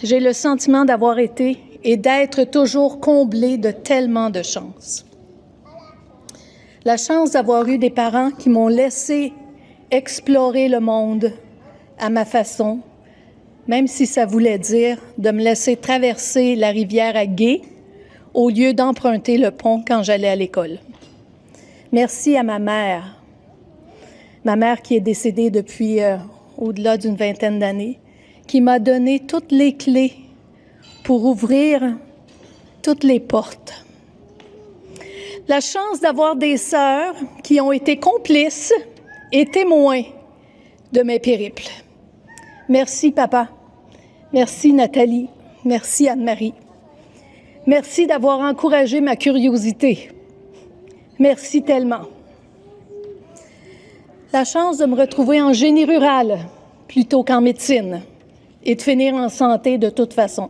j'ai le sentiment d'avoir été et d'être toujours comblée de tellement de chance. La chance d'avoir eu des parents qui m'ont laissé explorer le monde à ma façon, même si ça voulait dire de me laisser traverser la rivière à gué au lieu d'emprunter le pont quand j'allais à l'école. Merci à ma mère qui est décédée depuis au-delà d'une vingtaine d'années, qui m'a donné toutes les clés pour ouvrir toutes les portes. La chance d'avoir des sœurs qui ont été complices et témoins de mes périples. Merci, papa. Merci, Nathalie. Merci, Anne-Marie. Merci d'avoir encouragé ma curiosité. Merci tellement. La chance de me retrouver en génie rural plutôt qu'en médecine et de finir en santé de toute façon,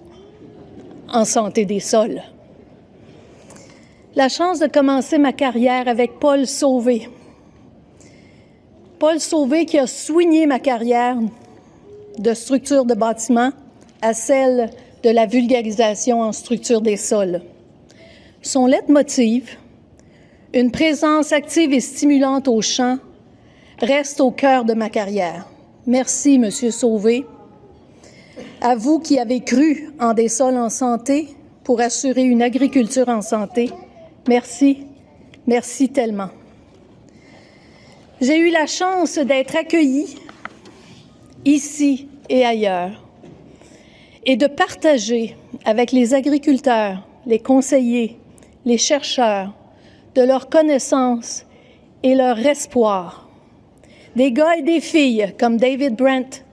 en santé des sols. La chance de commencer ma carrière avec Paul Sauvé. Paul Sauvé qui a soigné ma carrière de structure de bâtiment à celle de la vulgarisation en structure des sols. Son leitmotiv, une présence active et stimulante au champ, reste au cœur de ma carrière. Merci, Monsieur Sauvé. À vous qui avez cru en des sols en santé pour assurer une agriculture en santé, merci, merci tellement. J'ai eu la chance d'être accueillie ici et ailleurs et de partager avec les agriculteurs, les conseillers, les chercheurs de leurs connaissances et leur espoir. Des gars et des filles comme David Brent,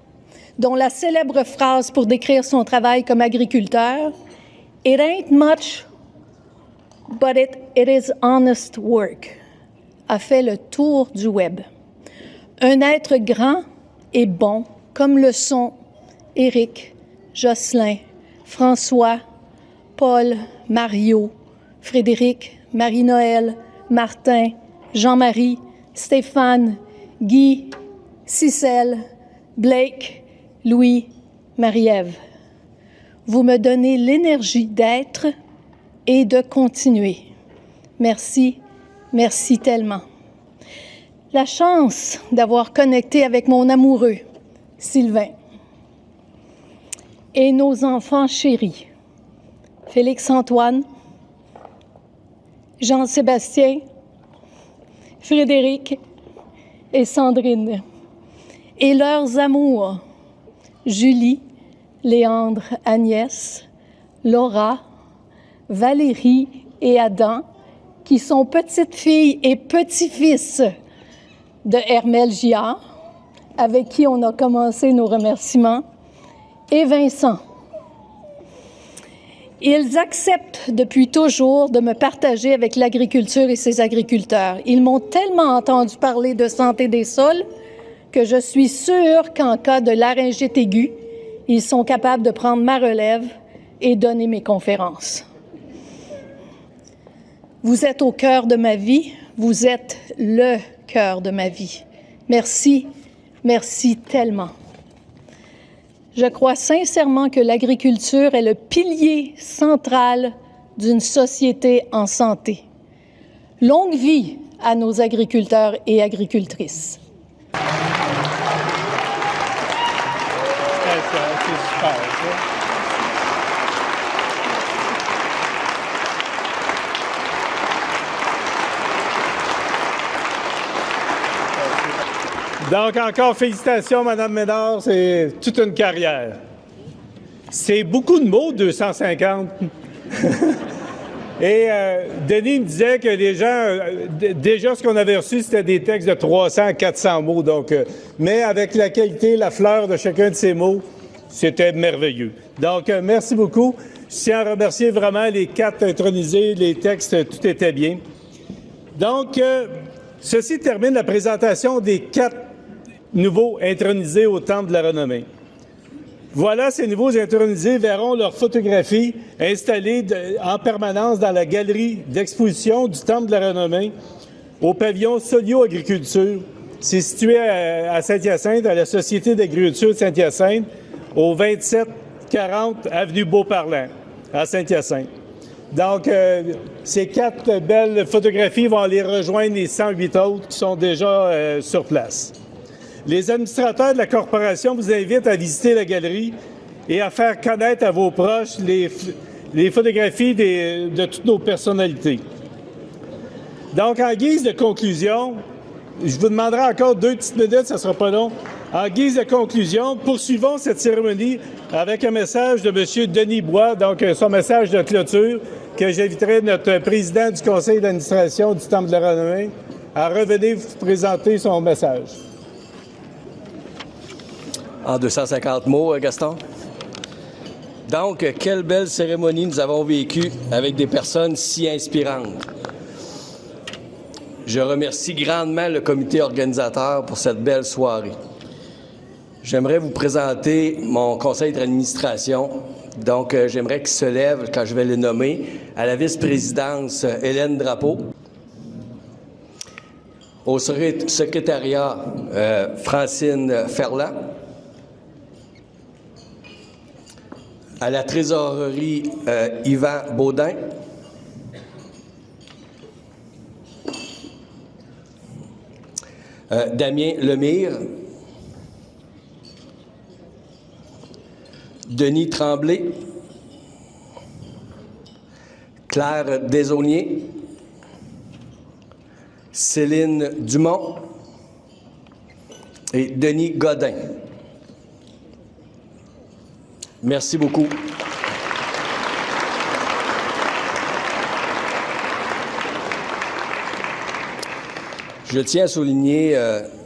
dont la célèbre phrase pour décrire son travail comme agriculteur « It ain't much, but it is honest work » a fait le tour du web. Un être grand et bon, comme le sont Éric, Jocelyn, François, Paul, Mario, Frédéric, Marie-Noël, Martin, Jean-Marie, Stéphane, Guy, Cicel, Blake, Louis, Marie-Ève. Vous me donnez l'énergie d'être et de continuer. Merci, merci tellement. La chance d'avoir connecté avec mon amoureux, Sylvain, et nos enfants chéris, Félix-Antoine, Jean-Sébastien, Frédéric et Sandrine, et leurs amours, Julie, Léandre, Agnès, Laura, Valérie et Adam, qui sont petites filles et petits-fils de Hermel Giard, avec qui on a commencé nos remerciements, et Vincent. Ils acceptent depuis toujours de me partager avec l'agriculture et ses agriculteurs. Ils m'ont tellement entendu parler de santé des sols que je suis sûre qu'en cas de laryngite aiguë, ils sont capables de prendre ma relève et donner mes conférences. Vous êtes au cœur de ma vie, vous êtes le cœur de ma vie. Merci, merci tellement. Je crois sincèrement que l'agriculture est le pilier central d'une société en santé. Longue vie à nos agriculteurs et agricultrices. C'est super, ça. Donc, encore félicitations, Mme Ménard, c'est toute une carrière. C'est beaucoup de mots, 250. Et Denis me disait que les gens, déjà ce qu'on avait reçu, c'était des textes de 300 à 400 mots. Donc, mais avec la qualité, la fleur de chacun de ces mots, c'était merveilleux. Donc, merci beaucoup. Je tiens à remercier vraiment les 4 intronisés, les textes, tout était bien. Donc, ceci termine la présentation des 4 nouveaux intronisés au Temple de la Renommée. Voilà, ces nouveaux intronisés verront leurs photographies installées en permanence dans la galerie d'exposition du Temple de la Renommée au pavillon Solio Agriculture. C'est situé à Saint-Hyacinthe, à la Société d'agriculture de Saint-Hyacinthe, au 2740 avenue Beauparlin, à Saint-Hyacinthe. Donc, ces 4 belles photographies vont aller rejoindre les 108 autres qui sont déjà sur place. Les administrateurs de la corporation vous invitent à visiter la galerie et à faire connaître à vos proches les photographies de toutes nos personnalités. Donc, en guise de conclusion, je vous demanderai encore 2 petites minutes, ça ne sera pas long. En guise de conclusion, poursuivons cette cérémonie avec un message de M. Denis Bois, donc son message de clôture, que j'inviterai notre président du conseil d'administration du Temple de la Renommée à revenir vous présenter son message. En 250 mots, Gaston. Donc, quelle belle cérémonie nous avons vécue avec des personnes si inspirantes. Je remercie grandement le comité organisateur pour cette belle soirée. J'aimerais vous présenter mon conseil d'administration. Donc, j'aimerais qu'il se lève, quand je vais le nommer, à la vice-présidence Hélène Drapeau, au secrétariat Francine Ferland, à la trésorerie Yvan Baudin, Damien Lemire, Denis Tremblay, Claire Desaulniers, Céline Dumont et Denis Godin. Merci beaucoup. Je tiens à souligner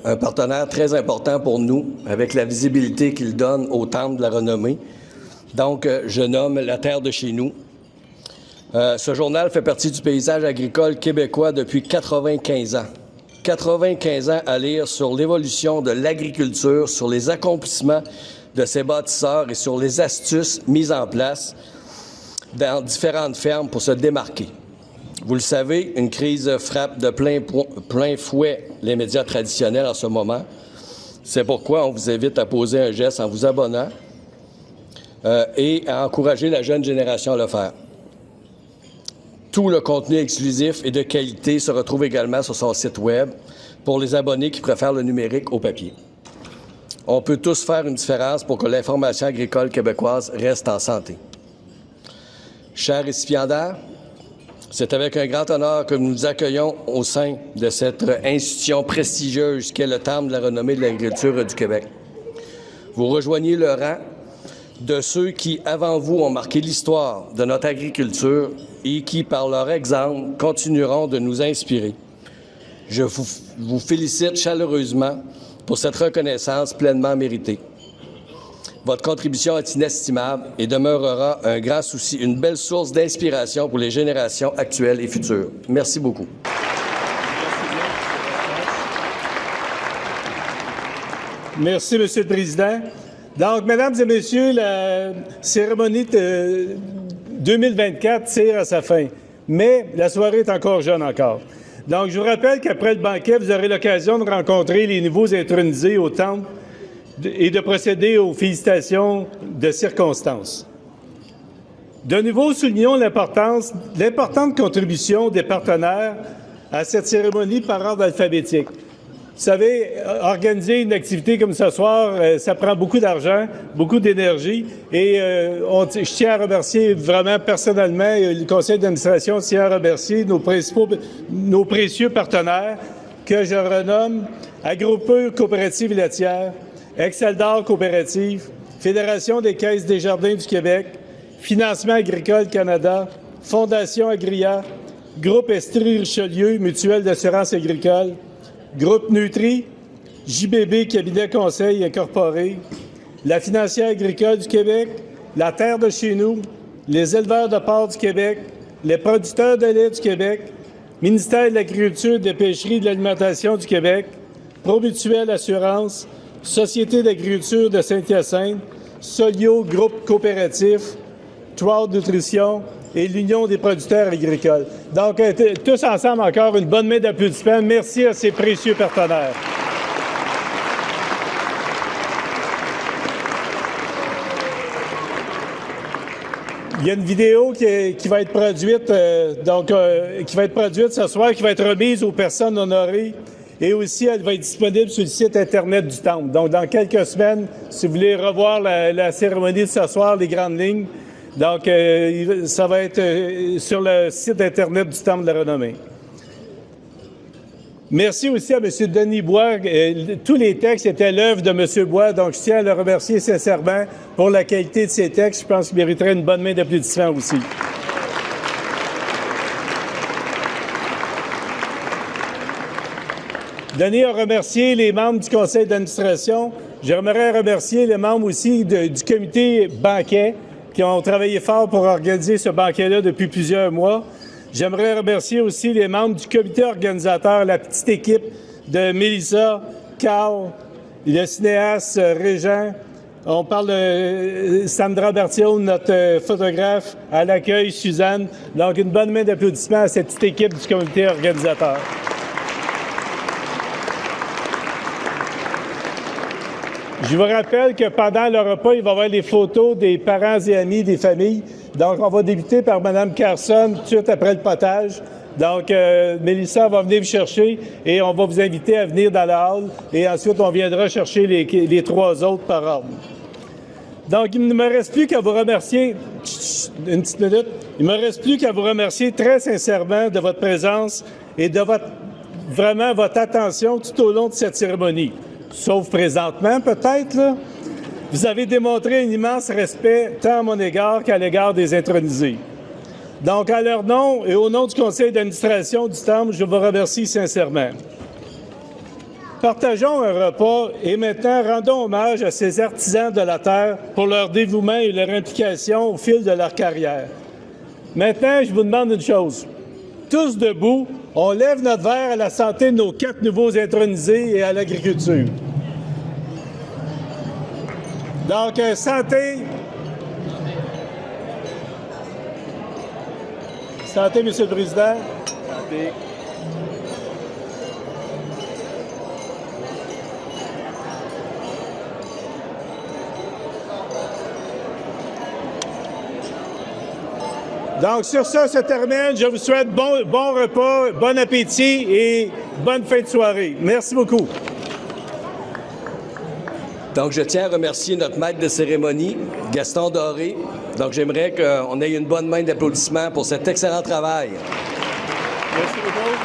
un partenaire très important pour nous, avec la visibilité qu'il donne au Temple de la Renommée. Donc, je nomme La Terre de chez nous. Ce journal fait partie du paysage agricole québécois depuis 95 ans. 95 ans à lire sur l'évolution de l'agriculture, sur les accomplissements de ses bâtisseurs et sur les astuces mises en place dans différentes fermes pour se démarquer. Vous le savez, une crise frappe de plein fouet les médias traditionnels en ce moment. C'est pourquoi on vous invite à poser un geste en vous abonnant et à encourager la jeune génération à le faire. Tout le contenu exclusif et de qualité se retrouve également sur son site Web pour les abonnés qui préfèrent le numérique au papier. On peut tous faire une différence pour que l'information agricole québécoise reste en santé. Chers récipiendaires, c'est avec un grand honneur que nous nous accueillons au sein de cette institution prestigieuse qu'est le Temple de la Renommée de l'agriculture du Québec. Vous rejoignez le rang de ceux qui, avant vous, ont marqué l'histoire de notre agriculture et qui, par leur exemple, continueront de nous inspirer. Je vous félicite chaleureusement pour cette reconnaissance pleinement méritée. Votre contribution est inestimable et demeurera un grand souci, une belle source d'inspiration pour les générations actuelles et futures. Merci beaucoup. Merci, Monsieur le Président. Donc, Mesdames et Messieurs, la cérémonie de 2024 tire à sa fin, mais la soirée est encore jeune encore. Donc, je vous rappelle qu'après le banquet, vous aurez l'occasion de rencontrer les nouveaux intronisés au Temple et de procéder aux félicitations de circonstance. De nouveau, soulignons l'importante contribution des partenaires à cette cérémonie par ordre alphabétique. Vous savez, organiser une activité comme ce soir, ça prend beaucoup d'argent, beaucoup d'énergie et je tiens à remercier vraiment personnellement, le conseil d'administration tient à remercier nos précieux partenaires que je renomme Agropur Coopérative laitière, Exceldor Coopérative, Fédération des caisses des jardins du Québec, Financement agricole Canada, Fondation Agria, Groupe Estrie-Richelieu, Mutuelle d'assurance agricole, Groupe Nutri, JBB Cabinet Conseil Incorporé, la Financière agricole du Québec, la Terre de chez nous, les éleveurs de porc du Québec, les producteurs de lait du Québec, Ministère de l'Agriculture, des Pêcheries et de l'Alimentation du Québec, Promutuelle Assurance, Société d'agriculture de Saint-Hyacinthe, Solio Groupe Coopératif, Trout Nutrition et l'Union des producteurs agricoles. Donc, tous ensemble, encore une bonne main d'applaudissements. Merci à ces précieux partenaires. Il y a une vidéo qui va être produite, qui va être produite ce soir, qui va être remise aux personnes honorées. Et aussi, elle va être disponible sur le site Internet du Temple. Donc, dans quelques semaines, si vous voulez revoir la cérémonie de ce soir, les grandes lignes, donc, ça va être sur le site Internet du Temple de la Renommée. Merci aussi à M. Denis Bois. Tous les textes étaient l'œuvre de M. Bois, donc je tiens à le remercier sincèrement pour la qualité de ces textes. Je pense qu'il mériterait une bonne main d'applaudissements aussi. Denis a remercié les membres du conseil d'administration. J'aimerais remercier les membres aussi du comité banquet qui ont travaillé fort pour organiser ce banquet-là depuis plusieurs mois. J'aimerais remercier aussi les membres du comité organisateur, la petite équipe de Mélissa, Carl, le cinéaste Régent. On parle de Sandra Berthiaud, notre photographe, à l'accueil, Suzanne. Donc, une bonne main d'applaudissements à cette petite équipe du comité organisateur. Je vous rappelle que pendant le repas, il va y avoir les photos des parents et amis des familles. Donc, on va débuter par Mme Carson tout de suite après le potage. Donc, Mélissa va venir vous chercher et on va vous inviter à venir dans la hall. Et ensuite, on viendra chercher les trois autres par ordre. Donc, il ne me reste plus qu'à vous remercier. Une petite minute. Il ne me reste plus qu'à vous remercier très sincèrement de votre présence et de vraiment votre attention tout au long de cette cérémonie. Sauf présentement, peut-être, là. Vous avez démontré un immense respect tant à mon égard qu'à l'égard des intronisés. Donc, à leur nom et au nom du conseil d'administration du Temple, je vous remercie sincèrement. Partageons un repas et maintenant rendons hommage à ces artisans de la terre pour leur dévouement et leur implication au fil de leur carrière. Maintenant, je vous demande une chose. Tous debout, on lève notre verre à la santé de nos 4 nouveaux intronisés et à l'agriculture. Donc, santé. Santé, M. le Président. Santé. Donc, sur ça se termine. Je vous souhaite bon repas, bon appétit et bonne fin de soirée. Merci beaucoup. Donc, je tiens à remercier notre maître de cérémonie, Gaston Doré. Donc, j'aimerais qu'on ait une bonne main d'applaudissements pour cet excellent travail. Merci beaucoup.